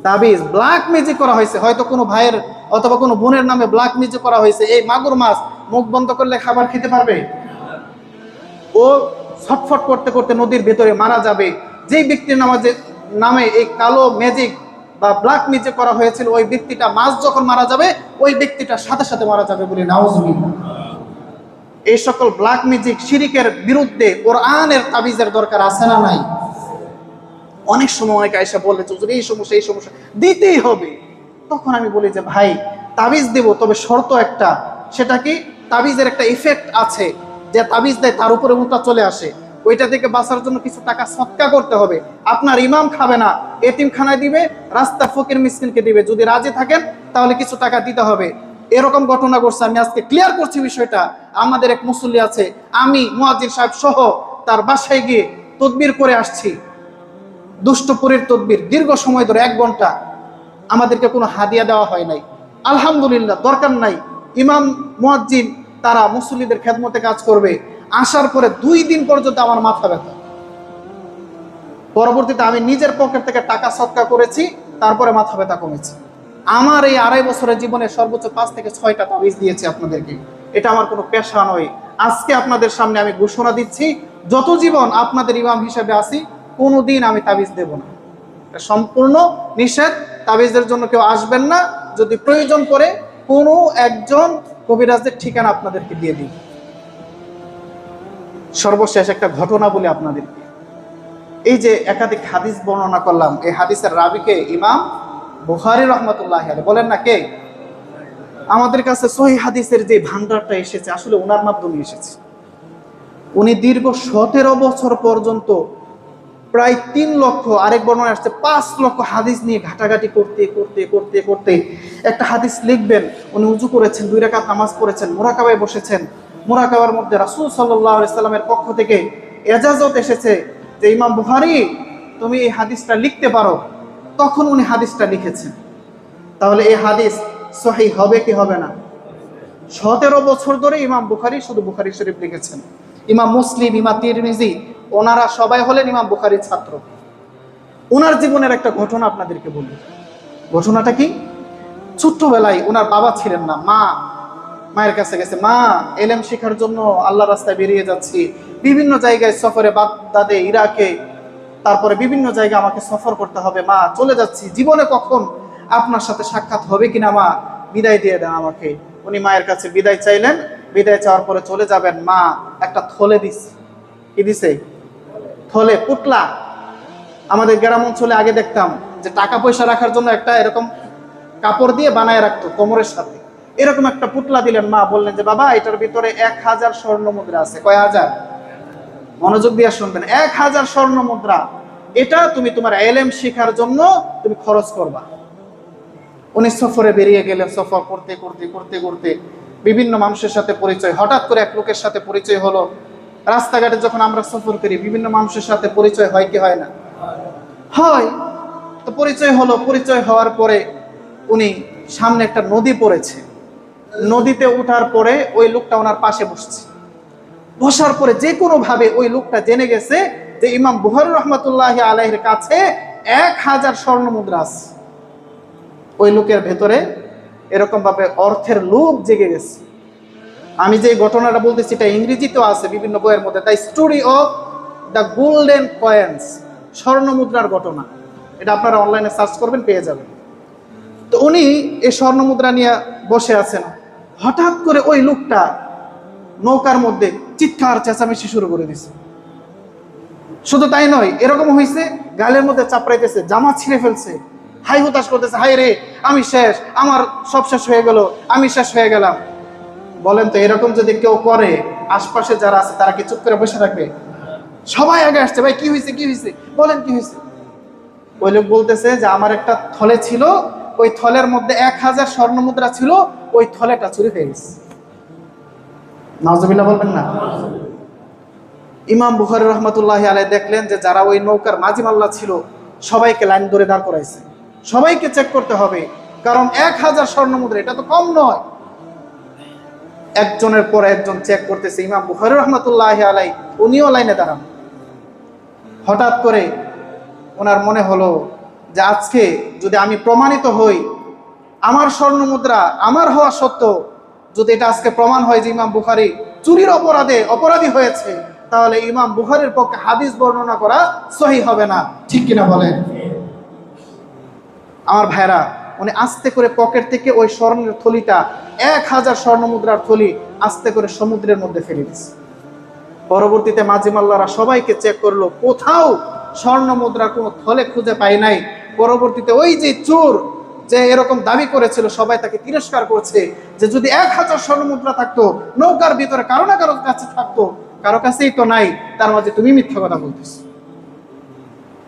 তাবিজ? ব্ল্যাক ম্যাজিক করা হয়েছে, হয়তো কোনো ভাইয়ের অথবা কোনো বোনের নামে ব্ল্যাক ম্যাজিক করা হয়েছে। এই মাগুর মাছ মুখ বন্ধ করলে খাবার খেতে পারবে? ও ছটফট করতে করতে নদীর ভেতরে মারা যাবে। যেই ব্যক্তির নামে এই কালো ম্যাজিক বা ব্ল্যাক ম্যাজিক করা হয়েছিল, ওই ব্যক্তিটা মাছ যখন মারা যাবে, ওই ব্যক্তিটা সাথে সাথে মারা যাবে বলে নাউজুবিল্লাহ। এই সকল ব্ল্যাক ম্যাজিক শিরিকের বিরুদ্ধে কোরআনের তাবিজের দরকার আছে না নাই? অনেক সময় অনেকে আয়েশা বলে এই সমস্যা এই সমস্যা দিতেই হবে। তখন আমি বলি যে ভাই তাবিজ দেব, তবে শর্ত একটা, সেটা কি? তাবিজের একটা ইফেক্ট আছে, যে তাবিজ দেয় তার উপরে মুদ্রা চলে আসে, ওইটা থেকে বাঁচার জন্য কিছু টাকা সদকা করতে হবে। আপনার ইমাম খাবে না, এতিমখানায় দিবে, রাস্তা ফকির মিসকিনকে দিবে। যদি রাজি থাকেন তাহলে কিছু টাকা দিতে হবে। এরকম ঘটনা ঘটছে, আমি আজকে ক্লিয়ার করছি বিষয়টা। আমাদের এক মুসল্লি আছে, আমি মুয়াজ্জিন সাহেব সহ তার বাসায় গিয়ে তদবির করে আসছি, দুষ্টপুরীর তদবির, দীর্ঘ সময় ধরে 1 ঘন্টা। আমাদেরকে কোনো হাদিয়া দেওয়া হয় নাই, আলহামদুলিল্লাহ, দরকার নাই। ইমাম মুয়াজ্জিন তারা মুসল্লিদের খেদমতে কাজ করবে। আসার পরে 2 দিন পর্যন্ত আমার মাথা ব্যথা। পরবর্তীতে আমি নিজের পকেট থেকে টাকা সদকা করেছি, তারপরে মাথা ব্যথা কমেছে। আমার এই 2.5 বছরের জীবনে সর্বোচ্চ 5 থেকে 6টা তাবিজ দিয়েছি আপনাদেরকে। এটা আমার কোনো পেশা নয়। আজকে আপনাদের সামনে আমি ঘোষণা দিচ্ছি, যত জীবন আপনাদের ইমাম হিসেবে আসি, কোনোদিন আমি তাবিজ দেব না। সম্পূর্ণ নিষেধ। তাবিজের জন্য কেউ আসবেন না। যদি প্রয়োজন পড়ে কোনো একজন কবিরাজের ঠিকানা আপনাদেরকে দিয়ে দিই। সর্বশেষ একটা ঘটনা বলি আপনাদেরকে। এই যে একাধিক হাদিস বর্ণনা করলাম, এই হাদিসের রাবিকে ইমাম বুখারী রাহমাতুল্লাহি আলাইহি। বলেন না কে? আমাদের কাছে সহিহ হাদিসের যে ভান্ডারটা এসেছে, আসলে ওনার মাধ্যমে এসেছে। উনি দীর্ঘ 17 বছর পর্যন্ত প্রায় 3 লক্ষ, আরেক বর্ণনা আসছে 5 লক্ষ হাদিস নিয়ে ঘাটাঘাটি করতে করতে করতে করতে একটা হাদিস লিখবেন। উনি উজু করেছেন, 2 রাকাত নামাজ পড়েছেন, মুরাকাবায় বসেছেন। মুরাকাবার মধ্যে রাসূল সাল্লাল্লাহু আলাইহি সাল্লামের পক্ষ থেকে এজাজত এসেছে যে ইমাম বুখারী তুমি এই হাদিসটা লিখতে পারো। তখন উনি হাদিসটা লিখেছেন। তাহলে এই হাদিস সহিহ হবে কি হবে না? 17 বছর ধরে ইমাম বুখারী শুধু বুখারী শরীফ লিখেছেন। ইমাম মুসলিম, ইমাম তিরমিজি, ওনারা সবাই হলেন ইমাম বুখারীর ছাত্র। ওনার জীবনের একটা ঘটনা আপনাদেরকে বলি। ঘটনাটা কি? ছোট্টবেলায় ওনার বাবা ছিলেন না, মায়ের কাছে গেছে, মা এলেম শেখার জন্য আল্লাহর রাস্তায় বেরিয়ে যাচ্ছি, বিভিন্ন জায়গায় সফরে, বাগদাদে, ইরাকে, তারপরে বিভিন্ন জায়গায় আমাকে সফর করতে হবে, মা চলে যাচ্ছি, জীবনে কখন আপনার সাথে সাক্ষাৎ হবে কিনা, মা বিদায় দিয়ে দেন আমাকে। উনি মায়ের কাছে বিদায় চাইলেন। বিদায় চাওয়ার পরে চলে যাবেন, মা একটা থলে দিছে। কি দিছে? থলে, পুটলা। আমাদের গ্রাম অঞ্চলে আগে দেখতাম যে টাকা পয়সা রাখার জন্য একটা এরকম কাপড় দিয়ে বানায় রাখতো কোমরের সাথে, এরকম একটা পুতলা দিলেন, মা বললেন যে বাবা এটার ভিতরে 1000 স্বর্ণ মুদ্রা আছে। কয় হাজার? মনোযোগ দিয়ে শুনবেন, 1000 স্বর্ণ মুদ্রা, এটা তুমি তোমার এলেম শেখার জন্য তুমি খরচ করবা। উনি সফরে বেরিয়ে গেলেন। সফর করতে করতে করতে করতে বিভিন্ন মানুষের সাথে পরিচয়, হঠাৎ করে এক লোকের সাথে পরিচয় হলো। রাস্তাঘাটে যখন আমরা সফর করি বিভিন্ন মানুষের সাথে পরিচয় হয় কি হয় না? হয়। তো পরিচয় হলো, পরিচয় হওয়ার পরে উনি সামনে একটা নদী পড়েছে, নদীতে ওঠার পরে ওই লোকটা ওনার পাশে বসছে। বসার পরে যে কোনো ভাবে ওই লোকটা জেনে গেছে যে ইমাম বুখারী রহমাতুল্লাহি আলাইহির কাছে 1000 স্বর্ণ মুদ্রা আছে। ওই লোকের ভেতরে এরকম ভাবে অর্থের লোভ জেগে গেছে। আমি যে ঘটনাটা বলতেছি এটা ইংরেজিতেও আছে বিভিন্ন বইয়ের মধ্যে, the story of the golden coins, স্বর্ণ মুদ্রার ঘটনা। এটা আপনারা অনলাইনে সার্চ করবেন, পেয়ে যাবেন। তো উনি এই স্বর্ণ মুদ্রা নিয়ে বসে আছেন, হঠাৎ করে ওই লোকটা নৌকার মধ্যে চিৎকার চেঁচামেচি শুরু করে দিছে। শুধু তাই নয়, এরকম হয়েছে গালের মধ্যে চাপড়াইতেছে, জামা ছিঁড়ে ফেলছে, হাই হতাশ করতেছে, হাই রে আমি শেষ, আমার সব শেষ হয়ে গেল, আমি শেষ হয়ে গেলাম। বলেন তো এরকম যদি কেউ করে, আশপাশে যারা আছে তারা কি চুপ করে বসে থাকবে? সবাই আগে আসছে, ভাই কি হয়েছে, কি হয়েছে, বলেন কি হয়েছে। ওই লোক বলতেছে যে আমার একটা থলে ছিল, ওই থলের মধ্যে 1000 স্বর্ণ মুদ্রা ছিল, ওই থলেটা চুরি হয়ে গেছে। নাউজুবিল্লাহ বলবেন না? ইমাম বুখারী রহমাতুল্লাহি আলাইহি দেখলেন যে যারা ওই নৌকার মাঝি মাল্লা ছিল সবাইকে লাইন ধরে দাঁড় করাইছে, সবাইকে চেক করতে হবে, কারণ 1000 স্বর্ণ মুদ্রা এটা তো কম নয়। একজনের পর একজন চেক করতেছে। ইমাম বুখারী রহমাতুল্লাহি আলাইহি উনিও লাইনে দাঁড়ান। হঠাৎ করে ওনার মনে হলো যে আজকে যদি আমি প্রমাণিত হই, আমার স্বর্ণ মুদ্রা আমার হওয়া সত্ত্বেও যদি এটা আজকে প্রমাণ হয় যে ইমাম বুখারী চুরির অপরাধী হয়েছে, তাহলে ইমাম বুখারীর পক্ষে হাদিস বর্ণনা করা সহিহ হবে না। ঠিক কিনা বলেন? আমার ভাইরা, উনি আস্তে করে পকেট থেকে ওই স্বর্ণের থলিটা, 1000 স্বর্ণ মুদ্রার থলি আস্তে করে সমুদ্রের মধ্যে ফেলে দিচ্ছে। পরবর্তীতে মাঝি মাল্লারা সবাইকে চেক করলো, কোথাও স্বর্ণ মুদ্রার কোনো থলে খুঁজে পায় নাই। পরবর্তীতে ওই যে চোর যে এরকম দাবি করেছিল, সবাই তাকে তিরস্কার করছে যে যদি 1000 স্বর্ণ মুদ্রা থাকতো নৌকার ভিতরে কারো না কারোর কাছে থাকতো, কারো কাছেই তো নাই, তার মাঝে তুমি মিথ্যা কথা বলতেছো।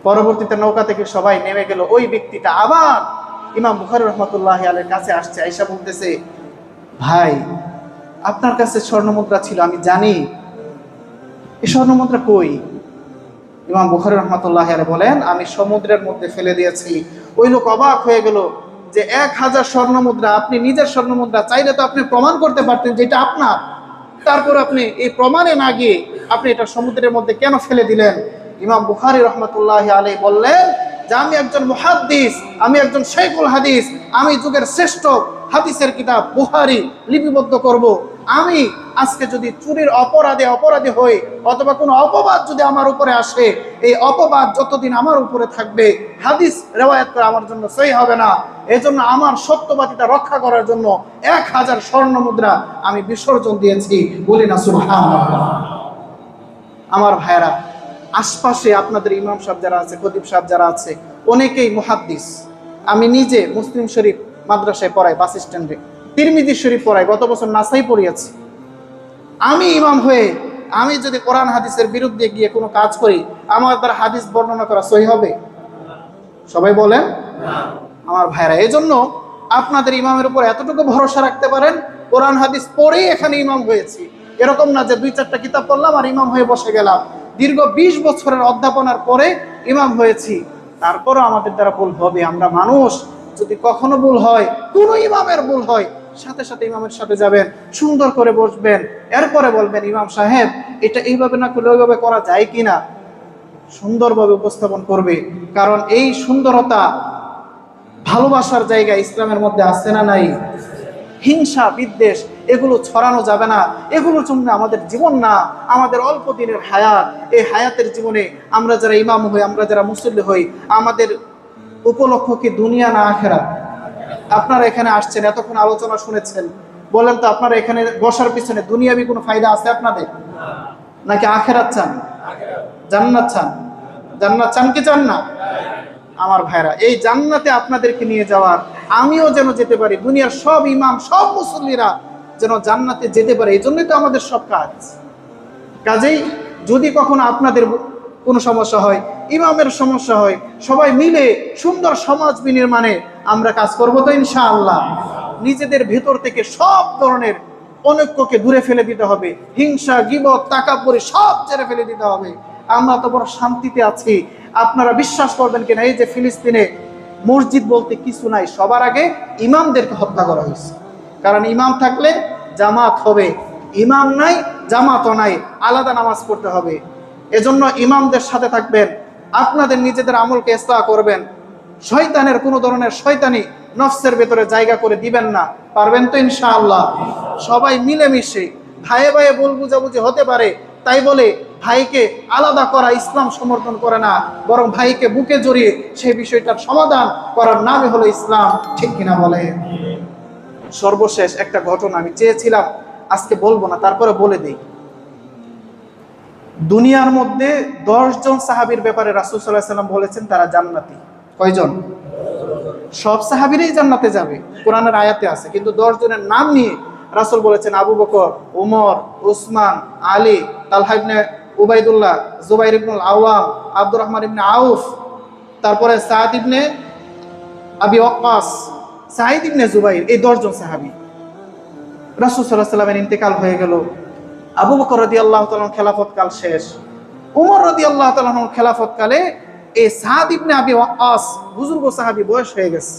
পরবর্তীতে নৌকা থেকে সবাই নেমে গেল। ওই ব্যক্তিটা আবার ইমাম বুখারী রহমাতুল্লাহি আলাইহির কাছে আসছে, আয়েশা বলতেছে, ভাই আপনার কাছে স্বর্ণ মুদ্রা ছিল, আমি জানি, এই স্বর্ণ মুদ্রা কই? ইমাম বুখারী রহমাতুল্লাহি আলাইহি বলেন, আমি সমুদ্রের মধ্যে ফেলে দিয়েছি। ওই লোক অবাক হয়ে গেল যে 1000 স্বর্ণ মুদ্রা, আপনি নিজের স্বর্ণ মুদ্রা, চাইলে তো আপনি প্রমাণ করতে পারতেন যে এটা আপনার, তারপর আপনি এই প্রমাণে না গিয়ে আপনি এটা সমুদ্রের মধ্যে কেন ফেলে দিলেন? ইমাম বুখারী রহমাতুল্লাহি আলাইহি বললেন যে আমি একজন মুহাদ্দিস, আমি একজন শাইখুল হাদিস, আমি যুগের শ্রেষ্ঠ হাদিসের কিতাব বুখারী লিপিবদ্ধ করব। আমি আজকে যদি চুরির অপরাধী হই অথবা কোনো অপবাদ যদি আমার উপরে আসে, এই অপবাদ যতদিন আমার উপরে থাকবে হাদিস রেওয়ায়াত করা আমার জন্য সহিহ হবে না। এজন্য আমার সত্যবাদিতা রক্ষা করার জন্য 1000 স্বর্ণ মুদ্রা আমি বিসর্জন দিয়েছি। বলি না সুবহানাল্লাহ। আমার ভাইরা, আশপাশে আপনাদের ইমাম সাহেব যারা আছে, খতিব সাহেব যারা আছে, অনেকেই মুহাদ্দিস। আমি নিজে মুসলিম শরীফ মাদ্রাসায় পড়াই, বাস স্ট্যান্ডে তিরমিজি শরীফ পড়াই, গত বছর নাসাই পড়িয়েছি। আমি ইমাম হয়ে আমি যদি কোরআন হাদিসের বিরুদ্ধে গিয়ে কোনো কাজ করি, আমার দ্বারা হাদিস বর্ণনা করা সহিহ হবে? সবাই বলেন। আমার ভাইরা, এই জন্য আপনাদের ইমামের উপর এতটুকু ভরসা রাখতে পারেন, কোরআন হাদিস পড়েই এখানে ইমাম হয়েছি, এরকম না যে 2-4টা কিতাব পড়লাম আর ইমাম হয়ে বসে গেলাম। দীর্ঘ 20 বছরের অধ্যাপনার পরে ইমাম হয়েছি, তারপরও আমাদের দ্বারা ভুল হবে। আমরা মানুষ, যদি কখনো ভুল হয়, কোনো ইমামের ভুল হয়, সাথে সাথে ইমামের সাথে যাবেন, সুন্দর করে বসবেন, এরপরে বলবেন ইমাম সাহেব এটা এইভাবে না করলে ওইভাবে করা যায় কিনা, সুন্দরভাবে উপস্থাপন করবে। কারণ এই সুন্দরতা ভালোবাসার জায়গা ইসলামের মধ্যে আছে না নাই? হিংসা বিদ্বেষ এগুলো ছড়ানো যাবে না। এগুলোর জন্য আমাদের জীবন না, আমাদের অল্প দিনের হায়াত। এই হায়াতের জীবনে আমরা যারা ইমাম হই, আমরা যারা মুসল্লি হই, আমাদের উপলক্ষ কি দুনিয়া না আখেরাত? আপনারা এখানে আসছেন, এতক্ষণ আলোচনা শুনেছেন, বলেন তো আপনারা এখানে বসার পিছনে দুনিয়াবি কোনো ফায়দা আছে আপনাদের, নাকি আখেরাত চান, জান্নাত চান? জান্নাত চান কি চান না? আমার ভাইরা, এই জান্নাতে আপনাদেরকে নিয়ে যাওয়ার, আমিও যেন যেতে পারি, দুনিয়ার সব ইমাম সব মুসল্লিরা যেন জান্নাতে যেতে পারে, এই জন্যই তো আমাদের সব কাজ। কাজেই যদি কখনো আপনাদের কোনো সমস্যা হয়, ইমামের সমস্যা হয়, সবাই মিলে সুন্দর সমাজ বিনির্মাণে আমরা কাজ করবো তো ইনশাআল্লাহ। নিজেদের ভেতর থেকে সব ধরনের অনৈক্যকে দূরে ফেলে দিতে হবে, হিংসা গীবত তাকাব্বুরি সব ছেড়ে ফেলে দিতে হবে। আমরা তো বড় শান্তিতে আছি। আপনারা বিশ্বাস করবেন কিনা, এই যে ফিলিস্তিনে মসজিদ বলতে কিছু নাই, সবার আগে ইমামদেরকে হত্যা করা হয়েছে। কারণ ইমাম থাকলে জামাত হবে, ইমাম নাই জামাতও নাই, আলাদা নামাজ পড়তে হবে। এজন্য ইমামদের সাথে থাকবেন, আপনাদের নিজেদের আমলকে ইসলাহ করবেন, শয়তানের কোনো ধরনের শয়তানি নফসের ভেতরে জায়গা করে দিবেন না। পারবেন তো ইনশাআল্লাহ? সবাই মিলেমিশে, ভাইয়ে ভাইয়ে ভুল বুঝাবুঝি হতে পারে, তাই বলে ভাইকে আলাদা করা ইসলাম সমর্থন করে না, বরং ভাইকে বুকে জড়িয়ে সেই বিষয়টার সমাধান করার নামই হলো ইসলাম। ঠিক কিনা বলে? সর্বশেষ একটা ঘটনা আমি চেয়েছিলাম আজকে বলবো না, তারপরে বলে দেই। দুনিয়ার মধ্যে 10 জন সাহাবীর ব্যাপারে রাসূল সাল্লাল্লাহু আলাইহি ওয়াসাল্লাম বলেছেন তারা জান্নাতি। কয়জন? সব সাহাবীরাই জান্নাতে যাবে, কোরআনের আয়াতে আছে, কিন্তু 10 জনের নাম নিয়ে রাসূল বলেছেন আবু বকর, ওমর, উসমান, আলী, তালহা ইবনে উবাইদুল্লাহ, জুবাইর ইবনুল আওয়াম, আব্দুর রহমান ইবনে আউফ, তারপরে সাদ ইবনে আবি ওয়াক্কাস, সাঈদ ইবনে জুবাইর, এই 10 জন সাহাবী। রাসূল সাল্লাল্লাহু আলাইহি ওয়াসাল্লামের ইন্তেকাল হয়ে গেল। আবু বকর রাদিয়াল্লাহু তাআলা খেলাফত কাল শেষ। উমর রাদিয়াল্লাহু তাআলা খেলাফত কালে এই সাদ ইবনে আবি ওয়াক্কাস বুজুর্গ সাহাবী, বয়স হয়ে গেছে,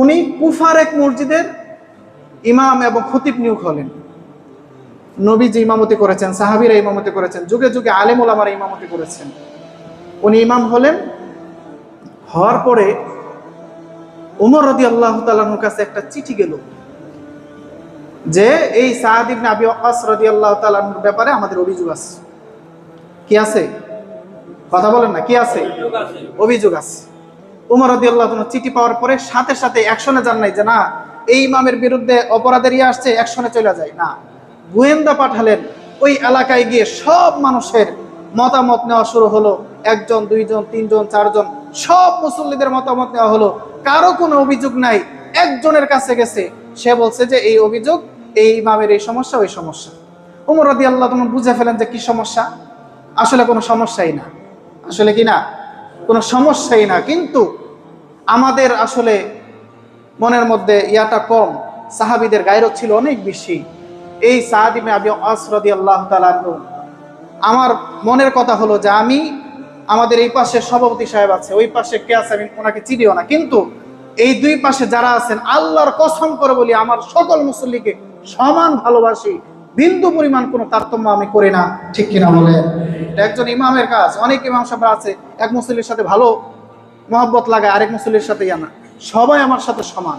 উনি কুফার এক মসজিদের ইমাম এবং খতিব নিয়োগ হলেন। নবীজি ইমামতি করেছেন, সাহাবীরা ইমামতি করেছেন, যুগে যুগে আলেম ওলামারা ইমামতি করেছেন। উনি ইমাম হলেন। হওয়ার পরে উমর রাদিয়াল্লাহু তাআলার কাছে একটা চিঠি গেল যে এই সাদ ইবনে আবি ওয়াক্কাস রাদিয়াল্লাহু তাআলার ব্যাপারে আমাদের অভিযোগ আছে। কি আছে? কথা বলেন না, কি আছে? অভিযোগ আছে। উমর রাদিয়াল্লাহু তাআলা চিঠি পাওয়ার পরে সাথে সাথে অ্যাকশনে যান নাই যে না এই ইমামের বিরুদ্ধে অপরাধের আসছে, অ্যাকশনে চলে যায় না। গোয়েন্দা পাঠালেন, ওই এলাকায় গিয়ে সব মানুষের মতামত নেওয়া শুরু হলো। 1 জন 2 জন 3 জন 4 জন সব মুসল্লিদের মতামত নেওয়া হলো। কারো কোনো অভিযোগ নাই। একজনের কাছে গেছে, সে বলছে যে এই অভিযোগ, এই ইমামের এই সমস্যা, ওই সমস্যা। উমর রাদিয়াল্লাহু তাআলা বুঝে ফেলেন যে কি সমস্যা, আসলে কোনো সমস্যাই না, আসলে কি না, কোনো সমস্যাই না। কিন্তু আমাদের আসলে মনের মধ্যে ইয়াটা কম, সাহাবীদের গায়রত ছিল অনেক বেশি। এই সাদ ইবনে আবি ওয়াক্কাস রাদিয়াল্লাহু তাআলা, আমার মনের কথা হলো যে আমি, আমাদের এই পাশে সভাপতি সাহেব আছে, ওই পাশে কে আছে আমি ওনাকে চিনিও না, কিন্তু এই দুই পাশে যারা আছেন আল্লাহর কসম করে বলি আমার সকল মুসল্লিকে সমান ভালোবাসি, বিন্দু পরিমাণ কোনো তারতম্য আমি করি না। ঠিক কিনা বলে? এটা একজন ইমামের কাজ। অনেক ইমাম সাহেব আছে এক মুসল্লির সাথে ভালো মহব্বত লাগায়, আরেক মুসল্লির সাথে না, সবাই আমার সাথে সমান।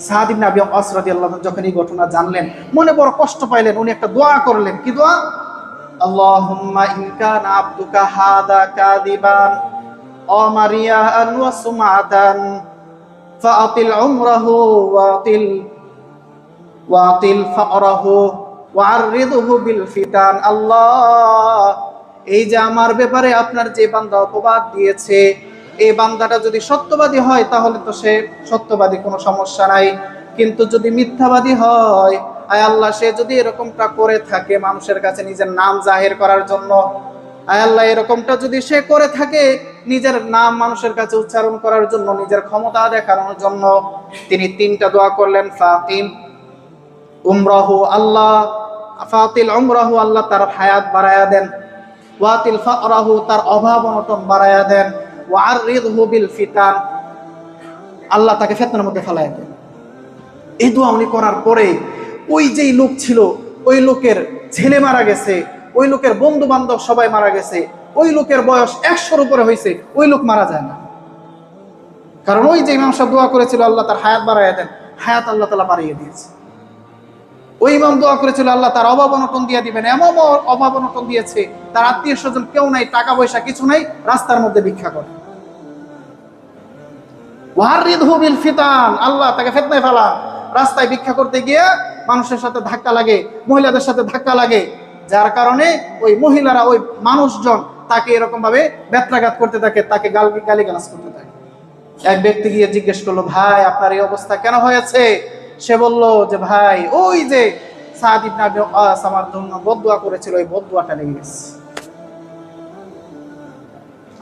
সাদ ইবনে আবি ওয়াক্কাস রাদিয়াল্লাহু তাআলা যখন এই ঘটনা জানলেন, মনে বড় কষ্ট পাইলেন। উনি একটা দোয়া করলেন। কি দোয়া? আল্লাহুম্মা ইন কানা আবদুকা হাদা কাযিবান ও মারিয়ান ওয়া সুমাতান ফাআতিল উমরাহু ওয়াতিল ফাকরাহু ওয়ারিদহু বিল ফিতান। আল্লাহ, এই যে আমার ব্যাপারে আপনার যে বান্দা অপবাদ দিয়েছে, এই বান্দাটা যদি সত্যবাদী হয় তাহলে তো সে সত্যবাদী, কোনো সমস্যা নাই। কিন্তু যদি মিথ্যাবাদী হয়, আয় আল্লাহ, সে যদি এরকমটা করে থাকে মানুষের কাছে নিজের নাম জাহির করার জন্য, আয় আল্লাহ, এরকমটা যদি সে করে থাকে নিজের নাম মানুষের কাছে উচ্চারণ করার জন্য, নিজের ক্ষমতা দেখানোর জন্য, তিনি 3টা দোয়া করলেন। ফাতিল উমরাহু, আল্লাহ ফাতিল উমরাহু, আল্লাহ তার হায়াত বাড়ায়া দেন। ওয়াতিল ফাকরাহু, তার অভাব অনটন বাড়ায়া দেন। ওয়ারিদহু বিল ফিতান, আল্লাহ তাকে ফিতনার মধ্যে ফেলায়া দেন। এই দোয়া উনি করার পরে ওই যেই লোক ছিল, ওই লোকের ছেলে মারা গেছে, ওই লোকের বন্ধু বান্ধব সবাই মারা গেছে, ওই লোকের বয়স 100-র উপরে হয়েছে, ওই লোক মারা যায় না। কারণ ওই যে ইমাম সাহেব দোয়া করেছিল আল্লাহ তার হায়াত বাড়াইয়া দেন, হায়াত আল্লাহ তাআলা বাড়িয়ে দিয়েছে। ওই ইমাম দোয়া করেছিল আল্লাহ তার অভাব অনটন দিয়ে দিবেন, এমন অভাব অনটন দিয়েছে তার আত্মীয় স্বজন কেউ নাই, টাকা পয়সা কিছু নাই, রাস্তার মধ্যে ভিক্ষা করে। ওয়ারিদহু বিল ফিতান, আল্লাহ তাকে ফিতনায় ফেলান। রাস্তায় ভিক্ষা করতে গিয়ে মানুষের সাথে ধাক্কা লাগে, মহিলাদের সাথে ধাক্কা লাগে, যার কারণে ওই মহিলারা, ওই মানুষজন তাকে এরকম ভাবে ব্যত্রাঘাত করতে থাকে, তাকে গালিগালাজ করতে থাকে। এক ব্যক্তি গিয়ে জিজ্ঞেস করলো, ভাই আপনার এই অবস্থা কেন হয়েছে? সে বলল যে ভাই ওই যে সাদ ইবনে আবি ওয়াক্কাস আমার জন্য বদদুয়া করেছিল, ওই বদদুয়াটা লেগে গেছে।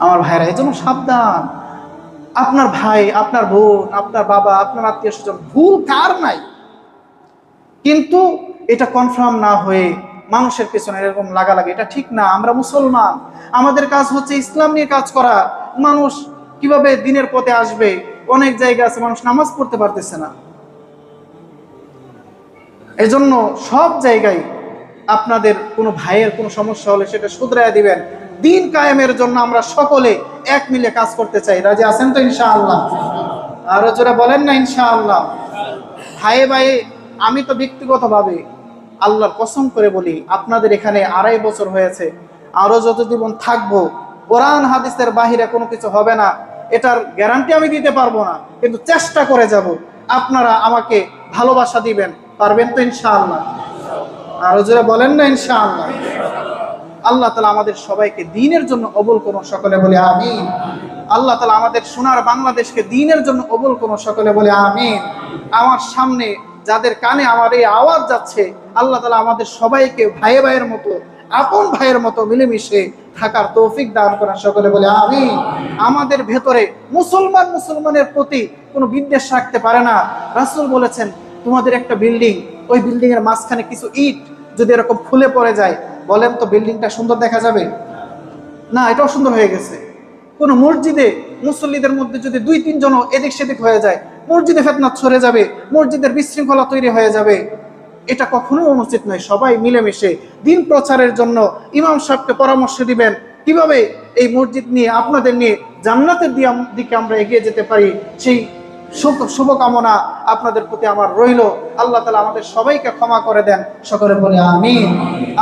আমার ভাইরা, এই জন্য সাবধান। আপনার ভাই, আপনার বোন, আপনার বাবা, আপনার আত্মীয় স্বজন, ভুল কার নাই, কিন্তু এটা কনফার্ম না হয়ে মানুষের পেছনে এরকম লাগালাগি, এটা ঠিক না। আমরা মুসলমান, আমাদের কাজ হচ্ছে ইসলাম নিয়ে কাজ করা। মানুষ কিভাবে দিনের পথে আসবে? অনেক জায়গা আছে মানুষ নামাজ পড়তে পারতেছে না। এজন্য সব জায়গায় আপনাদের কোনো ভাইয়ের কোনো সমস্যা হলে সেটা শুধরাইয়া দিবেন। দিন কায়েমের জন্য আমরা সকলে এক মিলে কাজ করতে চাই। রাজি আছেন তো ইনশাআল্লাহ? আরো জোরে বলেন না ইনশাআল্লাহ? ভাইয়ে ভাইয়ে, আমি তো ব্যক্তিগতভাবে আল্লাহর কসম করে বলি, আপনাদের এখানে 2.5 বছর হয়েছে, আরো যত জীবন থাকবো কোরআন হাদিসের বাহিরে কোনো কিছু হবে না, এটার গ্যারান্টি আমি দিতে পারবো না, কিন্তু চেষ্টা করে যাব। আপনারা আমাকে ভালোবাসা দিবেন, পারবেন তো ইনশাআল্লাহ? আরো জোরে বলেন না ইনশাআল্লাহ? আল্লাহ তাআলা আমাদের সবাইকে দ্বীনের জন্য কবুল করুন, সকলে বলে আমিন। আল্লাহ তাআলা আমাদের সোনার বাংলাদেশকে দ্বীনের জন্য কবুল করুন, সকলে বলে আমিন। আমার সামনে যাদের কানে আমার এই আওয়াজ যাচ্ছে, আল্লাহ তাআলা আমাদের সবাইকে ভাই ভাইয়ের মতো, আপন ভাইয়ের মতো মিলেমিশে থাকার তৌফিক দান করেন, সকলে বলে আমিন। আমাদের ভেতরে মুসলমানের প্রতি কোনো বিদ্বেষ রাখতে পারে না। রাসূল বলেছেন, তোমাদের একটা বিল্ডিং, ওই বিল্ডিং এর মাঝখানে কিছু ইট যদি এরকম ফুলে পড়ে যায়, বলেন তো বিল্ডিংটা সুন্দর দেখা যাবে? না, এটাও সুন্দর হয়ে গেছে। কোন মসজিদে মুসল্লিদের মধ্যে যদি 2-3 জন এদিক সেদিক হয়ে যায়, মসজিদে ফিতনাত ছড়ে যাবে, মসজিদের বিশৃঙ্খলা তৈরি হয়ে যাবে। এটা কখনোই অনুচিত নয়। সবাই মিলেমিশে দিন প্রচারের জন্য ইমাম সাহেবকে পরামর্শ দিবেন কিভাবে এই মসজিদ নিয়ে, আপনাদের নিয়ে জান্নাতের দিকে আমরা এগিয়ে যেতে পারি। সেই শুভকামনা আপনাদের প্রতি আমার রইল। আল্লাহ তাআলা আমাদের সবাইকে ক্ষমা করে দেন, সকলে বলে আমিন।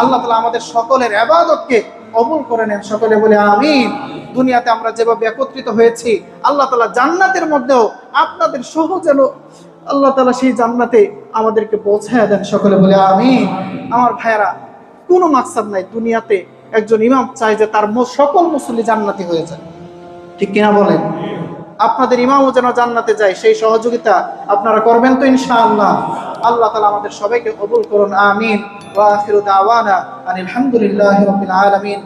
আল্লাহ তাআলা আমাদের সকলের ইবাদতকে কবুল করে নেন, সকলে বলে আমিন। দুনিয়াতে আমরা যেভাবে একত্রিত হয়েছি, আল্লাহ তাআলা জান্নাতের মধ্যেও আপনাদের সহ যেন আল্লাহ তাআলা সেই জান্নাতে আমাদেরকে পৌঁছায় দেন, সকলে বলে আমিন। আমার ভাইয়েরা, কোনো মাকসাদ নাই দুনিয়াতে। একজন ইমাম চায় যে তার সকল মুসল্লি জান্নাতি হয়ে যায়, ঠিক কিনা বলেন? আপনাদের ইমামও যেন জান্নাতে যায়, সেই সহযোগিতা আপনারা করবেন তো ইনশাআল্লাহ? আল্লাহ তাআলা আমাদের সবাইকে কবুল করুন, আমিন। ওয়া আখিরু দাওয়ানা আনিল হামদুলিল্লাহি রাব্বিল আলামিন।